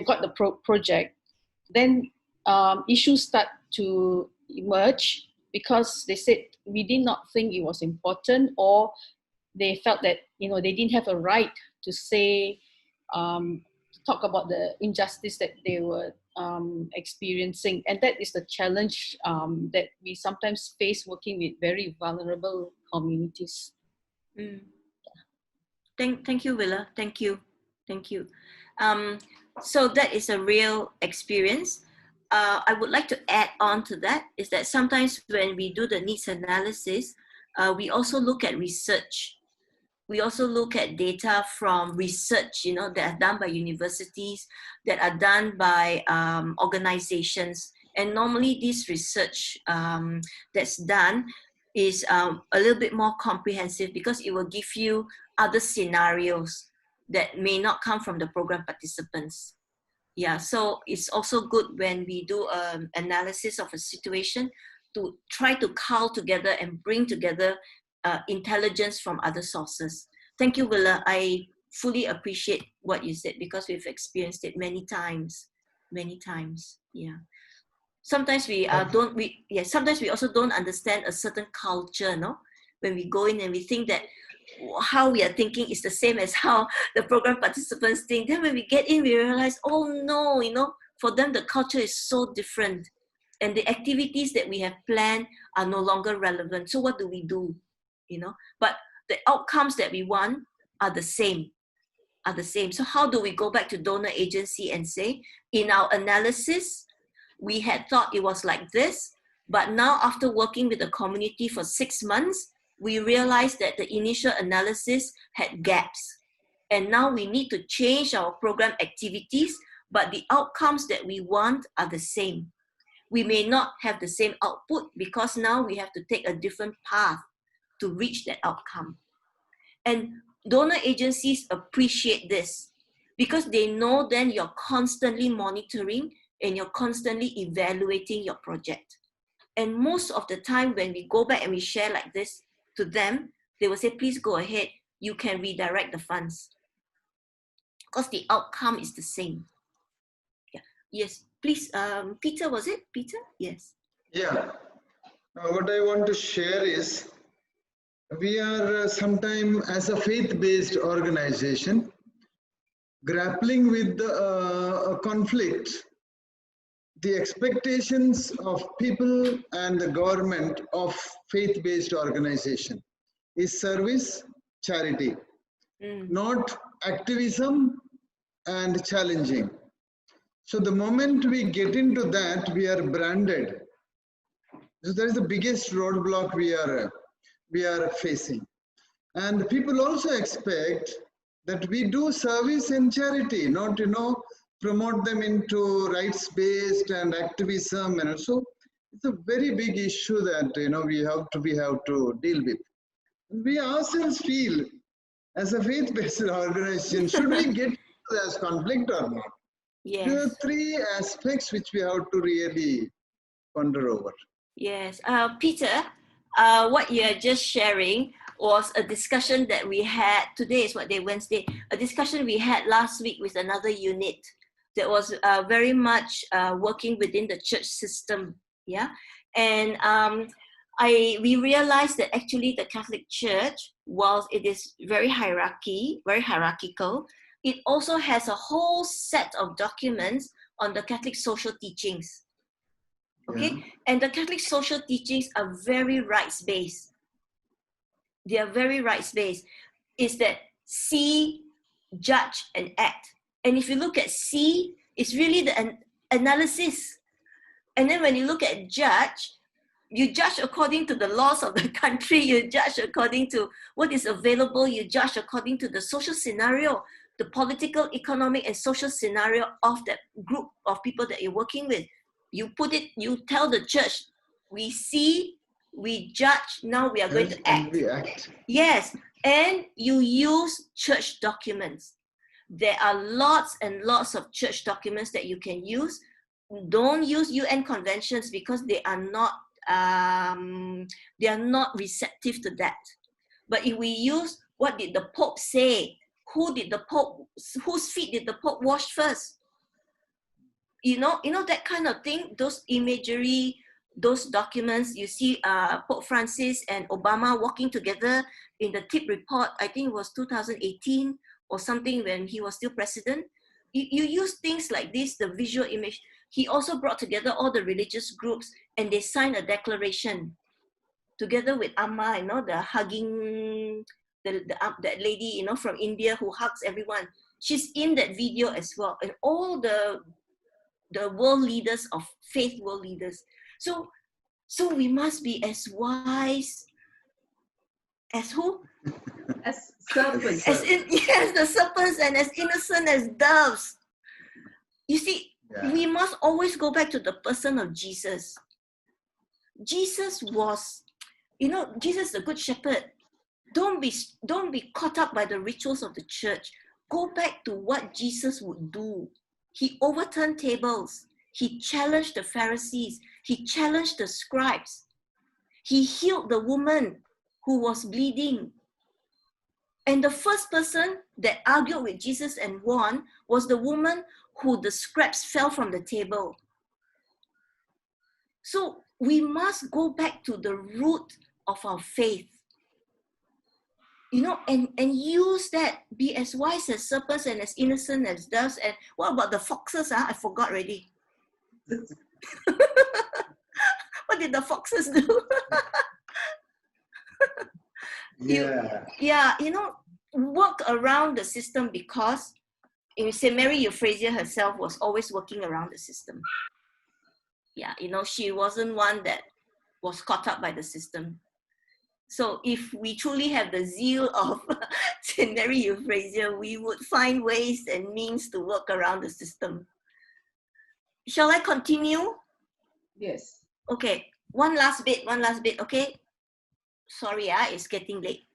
Speaker 10: got the project, then issues start to emerge, because they said we did not think it was important, or they felt that, you know, they didn't have a right to say, talk about the injustice that they were experiencing. And that is the challenge that we sometimes face working with very vulnerable communities.
Speaker 1: Mm. Thank you, Willa. Thank you. So that is a real experience. I would like to add on to that is that sometimes when we do the needs analysis, we also look at research. We also look at data from research, that are done by universities, that are done by organizations. And normally this research that's done is a little bit more comprehensive because it will give you other scenarios that may not come from the program participants. Yeah, so it's also good when we do an analysis of a situation to try to cull together and bring together intelligence from other sources. Thank you, Willa. I fully appreciate what you said because we've experienced it many times. Yeah. Sometimes sometimes we also don't understand a certain culture, no? When we go in and we think that how we are thinking is the same as how the program participants think. Then when we get in, we realize, oh no, for them the culture is so different, and the activities that we have planned are no longer relevant. So what do we do? But the outcomes that we want are the same. So how do we go back to donor agency and say, in our analysis, we had thought it was like this, but now after working with the community for 6 months, we realized that the initial analysis had gaps. And now we need to change our program activities, but the outcomes that we want are the same. We may not have the same output because now we have to take a different path to reach that outcome. And donor agencies appreciate this because they know then you're constantly monitoring and you're constantly evaluating your project. And most of the time when we go back and we share like this to them, they will say, please go ahead, you can redirect the funds. Because the outcome is the same. Yeah. Yes, please, Peter, was it? Peter? Yes.
Speaker 11: Yeah. What I want to share is, we are sometime as a faith-based organization grappling with a conflict. The expectations of people and the government of faith-based organization is service, charity, not activism and challenging. So the moment we get into that, we are branded. So that is the biggest roadblock we are facing. And people also expect that we do service and charity, not, promote them into rights-based and activism. And so it's a very big issue that, we have to deal with. We ourselves feel, as a faith-based organization, should we get as conflict or not?
Speaker 1: Yes.
Speaker 11: There are three aspects which we have to really ponder over.
Speaker 1: Yes. Peter, what you're just sharing was a discussion that we had, today is what day, Wednesday, a discussion we had last week with another unit that was very much working within the church system, yeah? And we realized that actually the Catholic Church, whilst it is very hierarchical, it also has a whole set of documents on the Catholic social teachings. Okay, yeah. And the Catholic social teachings are very rights-based. They are very rights-based. It's that see, judge, and act. And if you look at see, it's really the analysis. And then when you look at judge, you judge according to the laws of the country, you judge according to what is available, you judge according to the social scenario, the political, economic, and social scenario of that group of people that you're working with. You tell the church, we see, we judge, now we are going to act.
Speaker 11: And we act.
Speaker 1: Yes, and you use church documents. There are lots and lots of church documents that you can use. Don't use UN conventions because they are not receptive to that. But if we use what did the Pope say, whose feet did the Pope wash first? You know that kind of thing, those imagery, those documents, you see Pope Francis and Obama walking together in the TIP report, I think it was 2018 or something when he was still president. You use things like this, the visual image. He also brought together all the religious groups and they signed a declaration together with Amma, the hugging, that lady, from India who hugs everyone. She's in that video as well. And all the the world leaders of faith, world leaders. So we must be as wise as who?
Speaker 9: As serpents.
Speaker 1: Yes, the serpents, and as innocent as doves. You see, we must always go back to the person of Jesus. Jesus was, Jesus the good shepherd. Don't be caught up by the rituals of the church. Go back to what Jesus would do. He overturned tables. He challenged the Pharisees. He challenged the scribes. He healed the woman who was bleeding. And the first person that argued with Jesus and won was the woman who the scraps fell from the table. So we must go back to the root of our faith. And use that, be as wise as serpents and as innocent as doves. And what about the foxes? I forgot already. What did the foxes do? Work around the system, because you say Mary Euphrasia herself was always working around the system. She wasn't one that was caught up by the system. So if we truly have the zeal of St. Mary Euphrasia, we would find ways and means to work around the system. Shall I continue?
Speaker 9: Yes.
Speaker 1: Okay, one last bit, okay? Sorry, it's getting late.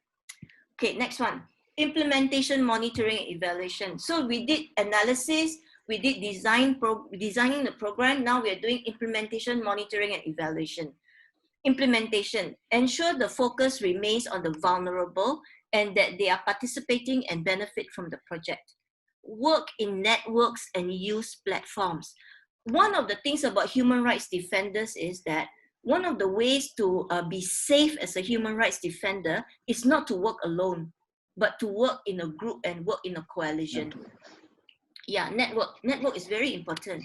Speaker 1: Okay, next one. Implementation, monitoring, and evaluation. So we did analysis, we did designing the program. Now we are doing implementation, monitoring, and evaluation. Implementation. Ensure the focus remains on the vulnerable and that they are participating and benefit from the project. Work in networks and use platforms. One of the things about human rights defenders is that one of the ways to be safe as a human rights defender is not to work alone, but to work in a group and work in a coalition. Network is very important.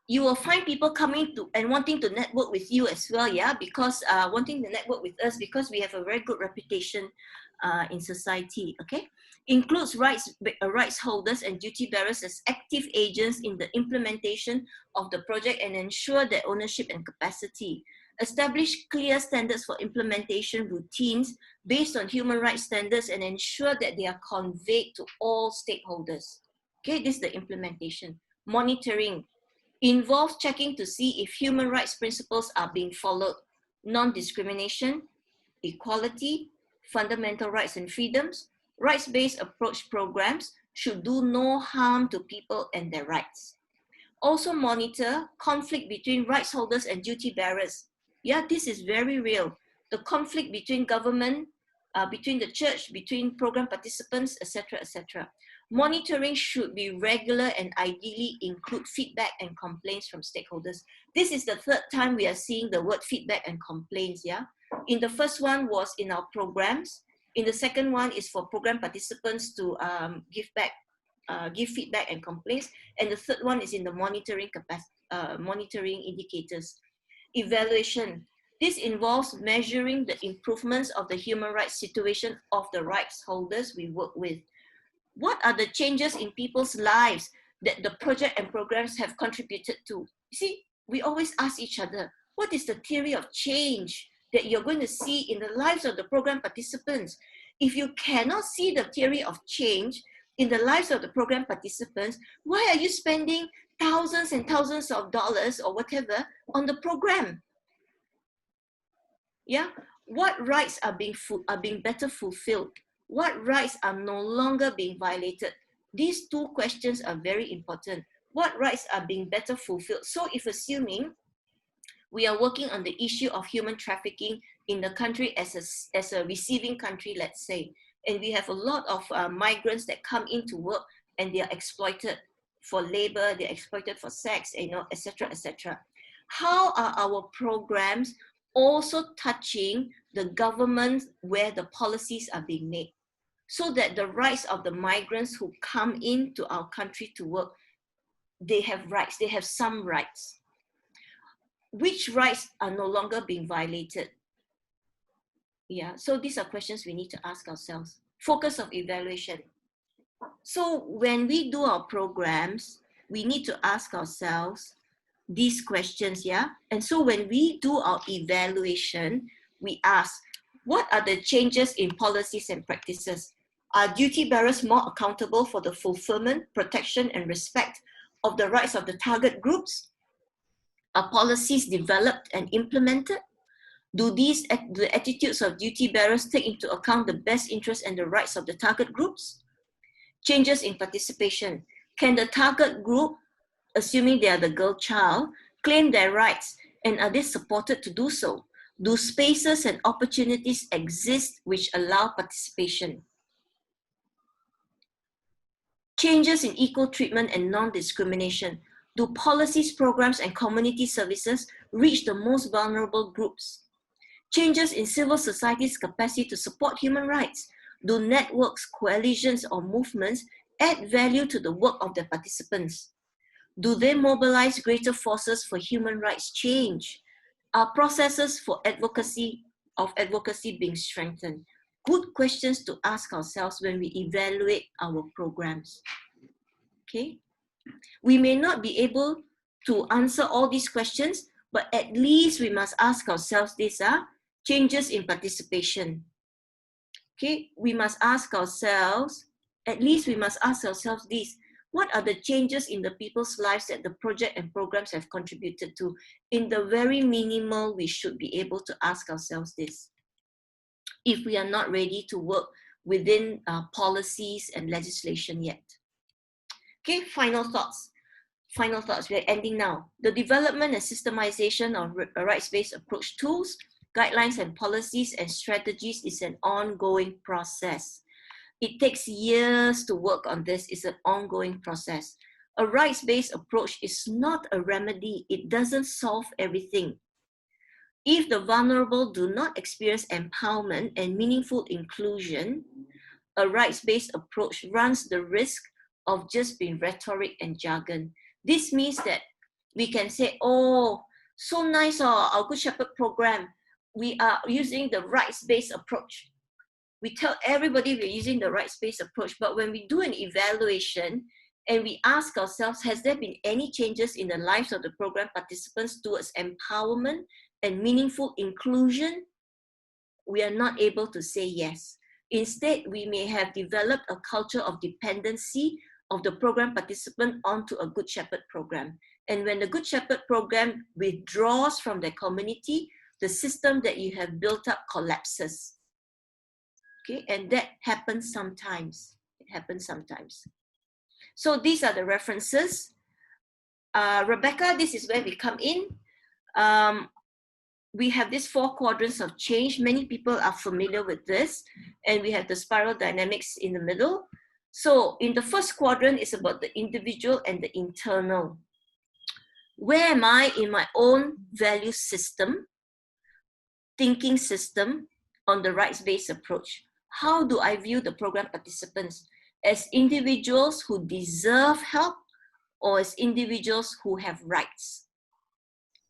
Speaker 1: You will find people coming to and wanting to network with you as well, because wanting to network with us because we have a very good reputation in society, okay? Includes rights holders and duty bearers as active agents in the implementation of the project and ensure their ownership and capacity. Establish clear standards for implementation routines based on human rights standards and ensure that they are conveyed to all stakeholders. Okay, this is the implementation. Monitoring involves checking to see if human rights principles are being followed. Non-discrimination, equality, fundamental rights and freedoms, rights-based approach programs should do no harm to people and their rights. Also monitor conflict between rights holders and duty bearers. This is very real. The conflict between government, between the church, between program participants, etc., etc. Monitoring should be regular and ideally include feedback and complaints from stakeholders. This is the third time we are seeing the word feedback and complaints, In the first one was in our programs. In the second one is for program participants to give feedback and complaints. And the third one is in the monitoring indicators. Evaluation. This involves measuring the improvements of the human rights situation of the rights holders we work with. What are the changes in people's lives that the project and programs have contributed to? You see, we always ask each other, what is the theory of change that you're going to see in the lives of the program participants? If you cannot see the theory of change in the lives of the program participants, why are you spending thousands and thousands of dollars or whatever on the program? What rights are being better fulfilled? What rights are no longer being violated? These two questions are very important. What rights are being better fulfilled? So if assuming we are working on the issue of human trafficking in the country as a receiving country, let's say, and we have a lot of migrants that come into work and they are exploited for labor, they're exploited for sex, etc., etc. How are our programs also touching the government where the policies are being made, so that the rights of the migrants who come into our country to work, they have rights, they have some rights. Which rights are no longer being violated? So these are questions we need to ask ourselves. Focus of evaluation. So when we do our programs, we need to ask ourselves these questions, yeah? And so when we do our evaluation, we ask, what are the changes in policies and practices? Are duty bearers more accountable for the fulfillment, protection, and respect of the rights of the target groups? Are policies developed and implemented? Do the attitudes of duty bearers take into account the best interests and the rights of the target groups? Changes in participation. Can the target group, assuming they are the girl child, claim their rights, and are they supported to do so? Do spaces and opportunities exist which allow participation? Changes in equal treatment and non-discrimination. Do policies, programs, and community services reach the most vulnerable groups? Changes in civil society's capacity to support human rights. Do networks, coalitions, or movements add value to the work of their participants? Do they mobilize greater forces for human rights change? Are processes for advocacy being strengthened? Good questions to ask ourselves when we evaluate our programs. Okay? We may not be able to answer all these questions, but at least we must ask ourselves these are changes in participation. Okay, we must ask ourselves, at least we must ask ourselves these. What are the changes in the people's lives that the project and programs have contributed to? In the very minimal, we should be able to ask ourselves this. If we are not ready to work within policies and legislation yet. Okay, final thoughts. Final thoughts, we're ending now. The development and systemization of rights-based approach tools, guidelines and policies and strategies is an ongoing process. It takes years to work on this. It's an ongoing process. A rights-based approach is not a remedy. It doesn't solve everything. If the vulnerable do not experience empowerment and meaningful inclusion, a rights-based approach runs the risk of just being rhetoric and jargon. This means that we can say, oh, so nice, our Good Shepherd program. We are using the rights-based approach. We tell everybody we're using the rights-based approach, but when we do an evaluation and we ask ourselves, has there been any changes in the lives of the program participants towards empowerment and meaningful inclusion? We are not able to say yes. Instead, we may have developed a culture of dependency of the program participant onto a Good Shepherd program. And when the Good Shepherd program withdraws from the community, the system that you have built up collapses. Okay, and that happens sometimes. It happens sometimes. So these are the references. Rebecca, this is where we come in. We have these 4 quadrants of change. Many people are familiar with this. And we have the spiral dynamics in the middle. So in the first quadrant, it's about the individual and the internal. Where am I in my own value system, thinking system on the rights-based approach? How do I view the program participants? As individuals who deserve help or as individuals who have rights?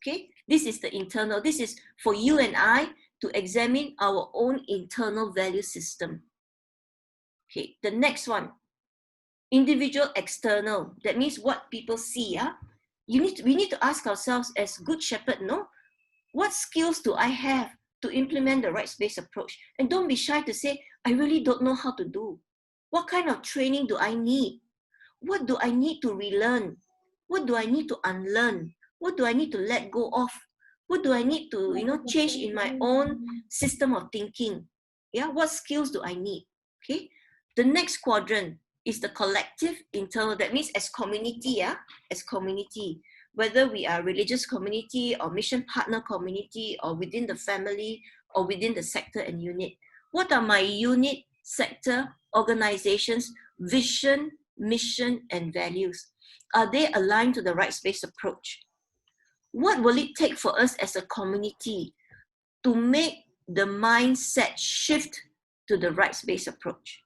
Speaker 1: Okay, this is the internal. This is for you and I to examine our own internal value system. Okay, the next one, individual external. That means what people see. Yeah? We need to ask ourselves as Good Shepherd, no? What skills do I have to implement the rights-based approach? And don't be shy to say, I really don't know how to do. What kind of training do I need? What do I need to relearn? What do I need to unlearn? What do I need to let go of? What do I need to, change in my own system of thinking? Yeah, what skills do I need? Okay. The next quadrant is the collective internal. That means as community, as community, whether we are religious community or mission partner community or within the family or within the sector and unit. What are my unit, sector, organizations, vision, mission, and values? Are they aligned to the rights-based approach? What will it take for us as a community to make the mindset shift to the rights-based approach?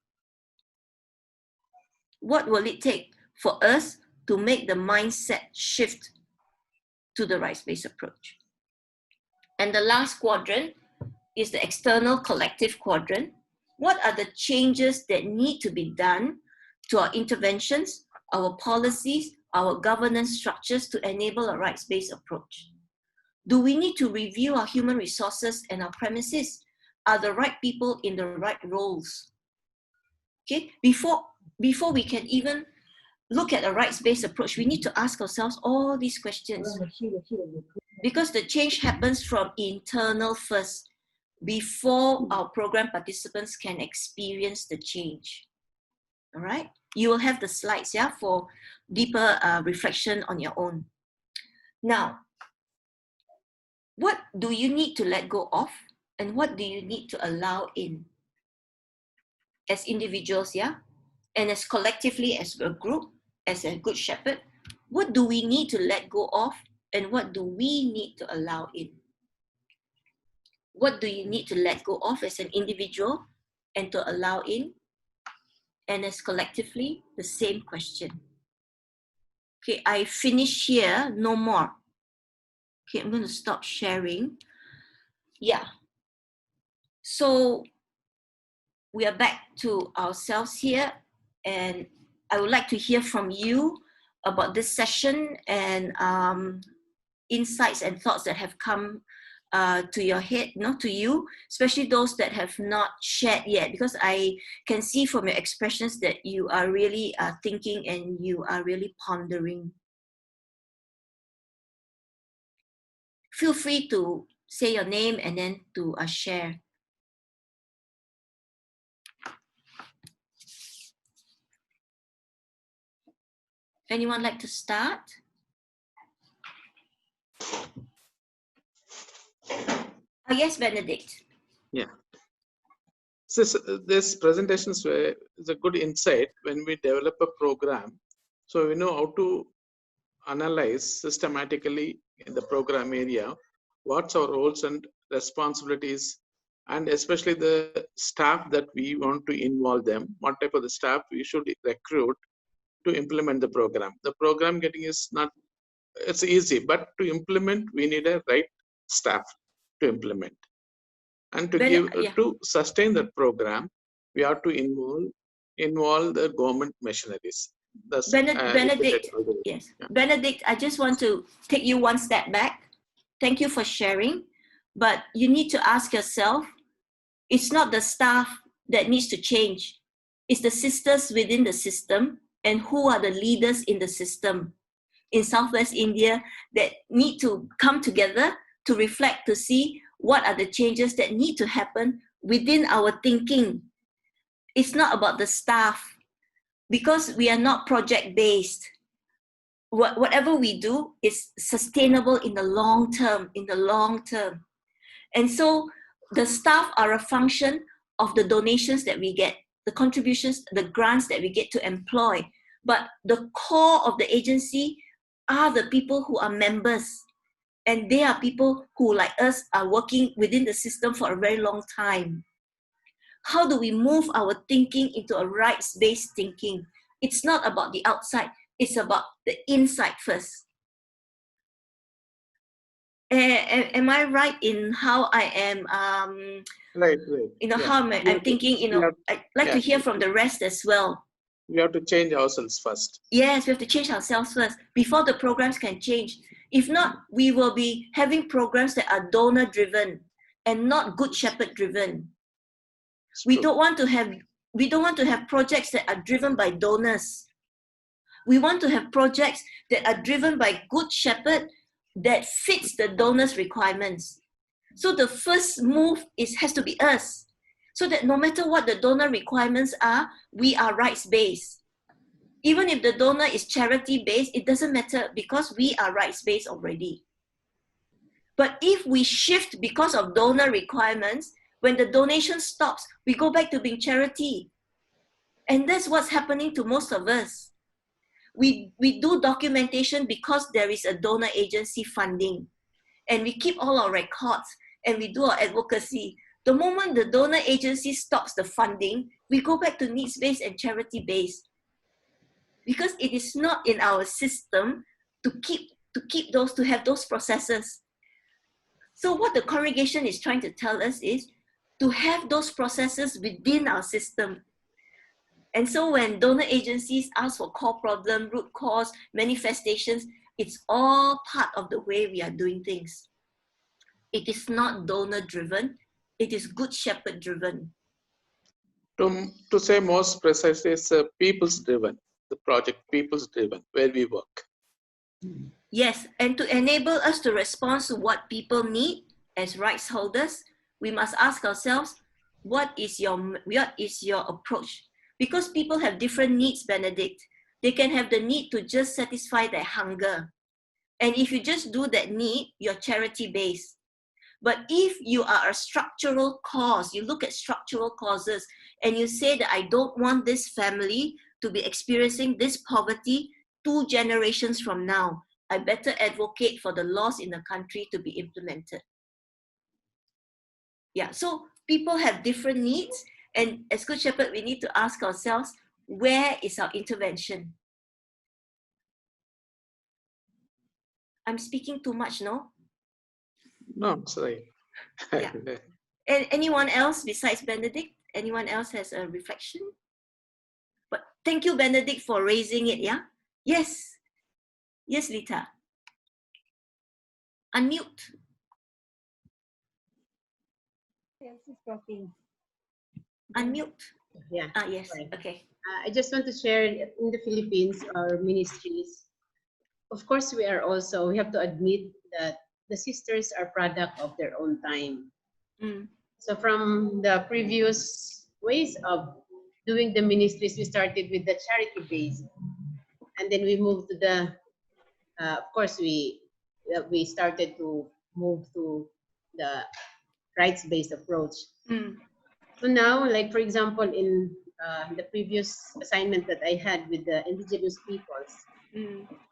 Speaker 1: What will it take for us to make the mindset shift to the rights-based approach? And the last quadrant is the external collective quadrant. What are the changes that need to be done to our interventions, our policies, our governance structures to enable a rights-based approach? Do we need to review our human resources and our premises? Are the right people in the right roles? Okay, before we can even look at a rights-based approach, we need to ask ourselves all these questions. Because the change happens from internal first, before our program participants can experience the change. All right, you will have the slides, yeah, for deeper reflection on your own. Now, what do you need to let go of, and what do you need to allow in? As individuals, yeah, and as collectively as a group, as a good shepherd, what do we need to let go of, and what do we need to allow in? What do you need to let go of as an individual and to allow in? And as collectively, the same question. Okay, I finish here, no more. Okay, I'm going to stop sharing. Yeah. So we are back to ourselves here, and I would like to hear from you about this session and insights and thoughts that have come to your head, not to you, especially those that have not shared yet, because I can see from your expressions that you are really thinking and you are really pondering. Feel free to say your name and then to share. Anyone like to start? Yes, Benedict.
Speaker 2: Yeah. So this presentation is a good insight when we develop a program. So we know how to analyze systematically in the program area what's our roles and responsibilities, and especially the staff that we want to involve them, what type of the staff we should recruit to implement the program. The program getting is not, it's easy, but to implement we need a right staff to implement. And to sustain that program, we have to involve the government machineries.
Speaker 1: Benedict, yes. Yeah. Benedict, I just want to take you one step back. Thank you for sharing, but you need to ask yourself, it's not the staff that needs to change. It's the sisters within the system and who are the leaders in the system in Southwest India that need to come together to reflect, to see what are the changes that need to happen within our thinking. It's not about the staff, because we are not project-based. Whatever we do is sustainable in the long term, And so the staff are a function of the donations that we get, the contributions, the grants that we get to employ. But the core of the agency are the people who are members. And they are people who, like us, are working within the system for a very long time. How do we move our thinking into a rights-based thinking? It's not about the outside, it's about the inside first. Am I right in how I am,
Speaker 2: right.
Speaker 1: You know, how I'm thinking, you know, I'd like to hear from the rest as well.
Speaker 2: We have to change ourselves first.
Speaker 1: Yes, we have to change ourselves first before the programs can change. If not, we will be having programs that are donor-driven and not good shepherd-driven. We don't want to have projects that are driven by donors. We want to have projects that are driven by good shepherd that fits the donor's requirements. So the first move has to be us, so that no matter what the donor requirements are, we are rights-based. Even if the donor is charity-based, it doesn't matter, because we are rights-based already. But if we shift because of donor requirements, when the donation stops, we go back to being charity. And that's what's happening to most of us. We do documentation because there is a donor agency funding. And we keep all our records and we do our advocacy. The moment the donor agency stops the funding, we go back to needs-based and charity-based. Because it is not in our system to have those processes. So what the congregation is trying to tell us is to have those processes within our system. And so when donor agencies ask for core problem, root cause, manifestations, it's all part of the way we are doing things. It is not donor driven, it is Good Shepherd driven.
Speaker 2: To say most precisely, it's people's driven, the project people's driven, where we work.
Speaker 1: Yes, and to enable us to respond to what people need as rights holders, we must ask ourselves, what is your approach? Because people have different needs, Benedict. They can have the need to just satisfy their hunger. And if you just do that need, you're charity-based. But if you are a structural cause, you look at structural causes and you say that I don't want this family to be experiencing this poverty 2 generations from now, I better advocate for the laws in the country to be implemented. Yeah, so people have different needs, and as Good Shepherd, we need to ask ourselves, where is our intervention? I'm speaking too much, no?
Speaker 2: No, sorry.
Speaker 1: Yeah. And anyone else besides Benedict? Anyone else has a reflection? But thank you, Benedict, for raising it, yeah? Yes. Yes, Lita. Unmute.
Speaker 12: Yes, it's talking.
Speaker 1: Unmute.
Speaker 12: Yeah.
Speaker 1: Yes,
Speaker 12: right.
Speaker 1: okay.
Speaker 12: I just want to share in the Philippines, our ministries. Of course, we have to admit that the sisters are product of their own time. So from the previous ways of doing the ministries, we started with the charity base, and then we moved to the, of course, we started to move to the rights-based approach. So now, like for example, in the previous assignment that I had with the indigenous peoples,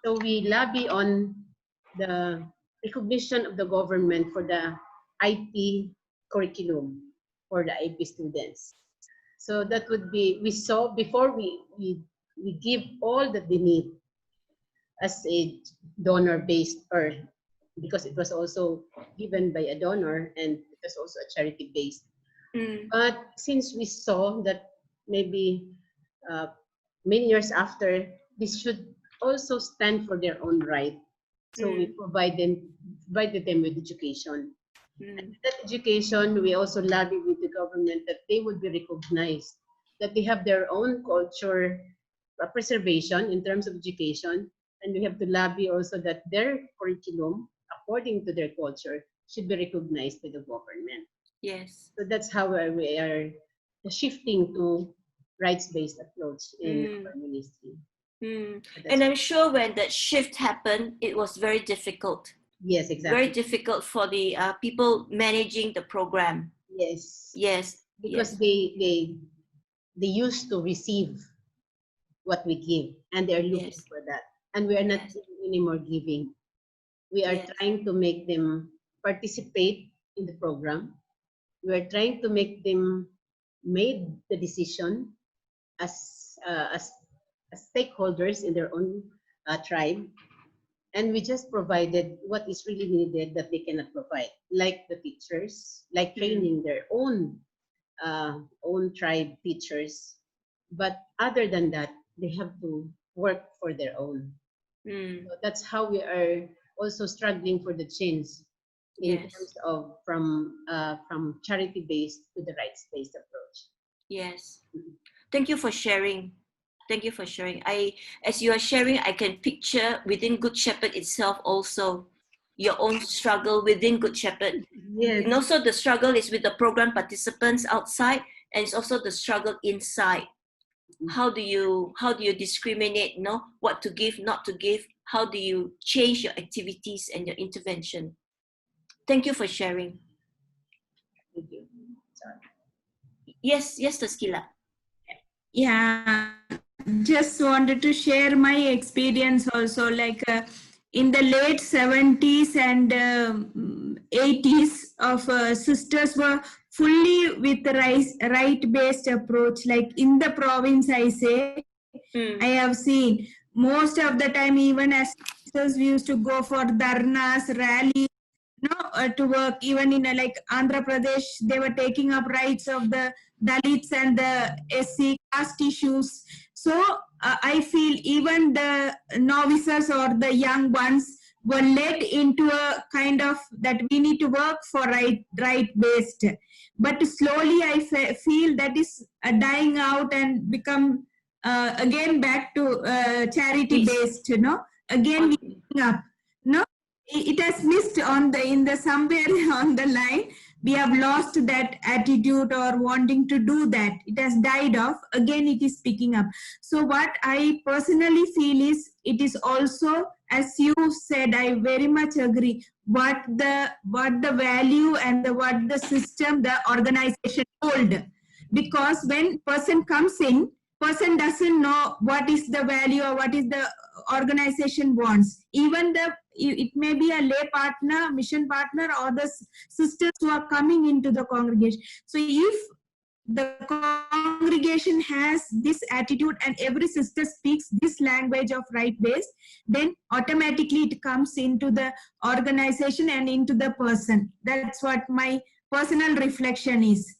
Speaker 12: so we lobby on the recognition of the government for the IP curriculum for the IP students. So that would be, we saw before we give all that they need as a donor-based, or because it was also given by a donor and it was also a charity-based. But since we saw that maybe many years after, this should also stand for their own right. So we provided them with education. And that education, we also lobby with the government that they would be recognized, that they have their own culture preservation in terms of education. And we have to lobby also that their curriculum, according to their culture, should be recognized by the government.
Speaker 1: Yes.
Speaker 12: So that's how we are shifting to rights-based approach in our ministry.
Speaker 1: And I'm sure when that shift happened, it was very difficult.
Speaker 12: Yes, exactly.
Speaker 1: Very difficult for the people managing the program.
Speaker 12: Yes.
Speaker 1: Yes.
Speaker 12: Because they used to receive what we give, and they're looking for that. And we are not anymore giving. We are trying to make them participate in the program. We are trying to make them make the decision as stakeholders in their own tribe, and we just provided what is really needed that they cannot provide, like the teachers, like training their own tribe teachers. But other than that, they have to work for their own. So that's how we are also struggling for the change in terms of from charity-based to the rights-based approach.
Speaker 1: Yes. Thank you for sharing. Thank you for sharing. As you are sharing, I can picture within Good Shepherd itself also your own struggle within Good Shepherd.
Speaker 12: Yes.
Speaker 1: And also the struggle is with the program participants outside, and it's also the struggle inside. How do you discriminate, what to give, not to give? How do you change your activities and your intervention? Thank you for sharing.
Speaker 12: Thank you. Sorry.
Speaker 1: Yes, Taskila.
Speaker 5: Yeah, just wanted to share my experience also, like in the late 70s and 80s of sisters were fully with the right-based approach. Like in the province, I say, I have seen most of the time, even as sisters, we used to go for dharnas, rallies, to work. Even in like Andhra Pradesh, they were taking up rights of the Dalits and the SC caste issues. So I feel even the novices or the young ones were led into a kind of that we need to work for right based. But slowly I feel that is dying out and become again back to charity based. Again we up. It has missed on the in the somewhere on the line. We have lost that attitude or wanting to do that. It has died off. Again, it is picking up. So what I personally feel is it is also, as you said, I very much agree. What the value and what the system, the organization hold. Because when person comes in, person doesn't know what is the value or what is the organization wants. Even it may be a lay partner, mission partner, or the sisters who are coming into the congregation. So if the congregation has this attitude and every sister speaks this language of right-based, then automatically it comes into the organization and into the person. That's what my personal reflection is.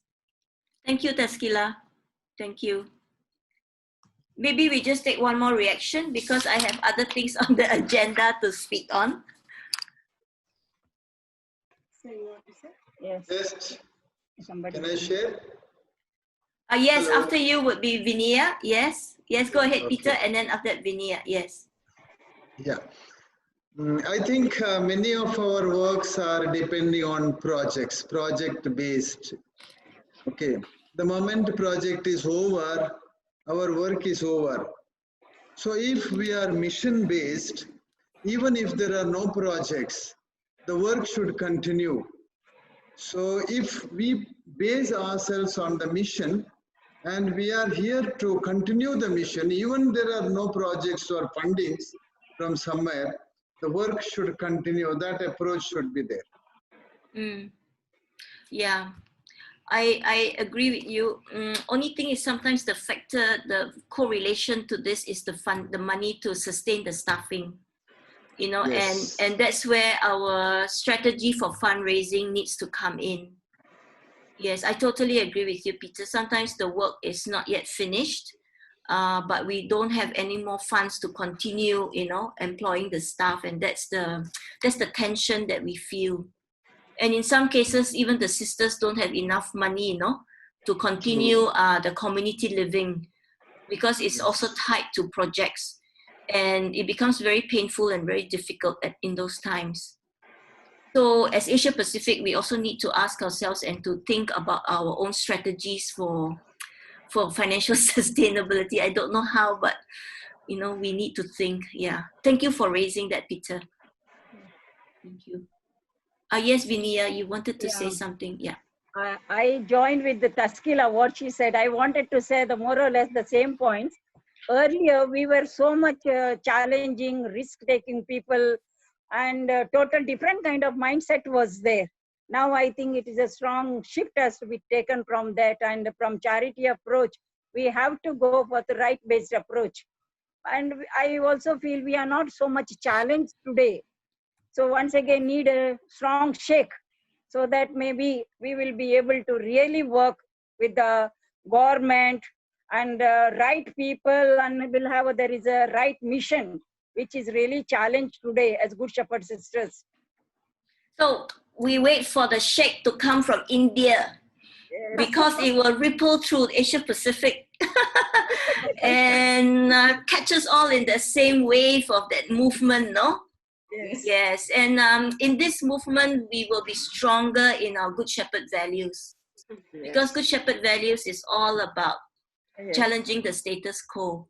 Speaker 1: Thank you, Taskila. Thank you. Maybe we just take one more reaction because I have other things on the agenda to speak on.
Speaker 4: So you want to say? Yes.
Speaker 11: Yes.
Speaker 4: Somebody.
Speaker 11: Can I share?
Speaker 1: Yes,
Speaker 11: Hello.
Speaker 1: after you would be Vinia. Yes. Yes, go ahead,
Speaker 11: Okay.
Speaker 1: Peter, and then after that, Vinia. Yes.
Speaker 11: Yeah. I think many of our works are depending on projects, project-based. Okay. The moment project is over, our work is over. So if we are mission-based, even if there are no projects, the work should continue. So if we base ourselves on the mission and we are here to continue the mission, even there are no projects or fundings from somewhere, the work should continue. That approach should be there.
Speaker 1: Yeah. I agree with you. Only thing is sometimes the factor, the correlation to this is the money to sustain the staffing,
Speaker 11: Yes.
Speaker 1: and that's where our strategy for fundraising needs to come in. Yes, I totally agree with you, Peter. Sometimes the work is not yet finished, but we don't have any more funds to continue, employing the staff, and that's the tension that we feel. And in some cases, even the sisters don't have enough money, to continue the community living because it's also tied to projects. And it becomes very painful and very difficult in those times. So as Asia Pacific, we also need to ask ourselves and to think about our own strategies for financial sustainability. I don't know how, but, we need to think. Yeah. Thank you for raising that, Peter. Thank you. Yes, Vinia, you wanted to say something. Yeah.
Speaker 4: I joined with the Taskila, what she said. I wanted to say the more or less the same points. Earlier, we were so much challenging, risk-taking people, and total different kind of mindset was there. Now, I think it is a strong shift has to be taken from that, and from charity approach, we have to go for the right-based approach. And I also feel we are not so much challenged today. So once again, need a strong shake so that maybe we will be able to really work with the government and right people, and will have there is a right mission, which is really challenged today as Good Shepherd sisters.
Speaker 1: So we wait for the shake to come from India because it will ripple through Asia Pacific and catch us all in the same wave of that movement, no? Yes. And in this movement, we will be stronger in our Good Shepherd values. Because Good Shepherd values is all about challenging the status quo.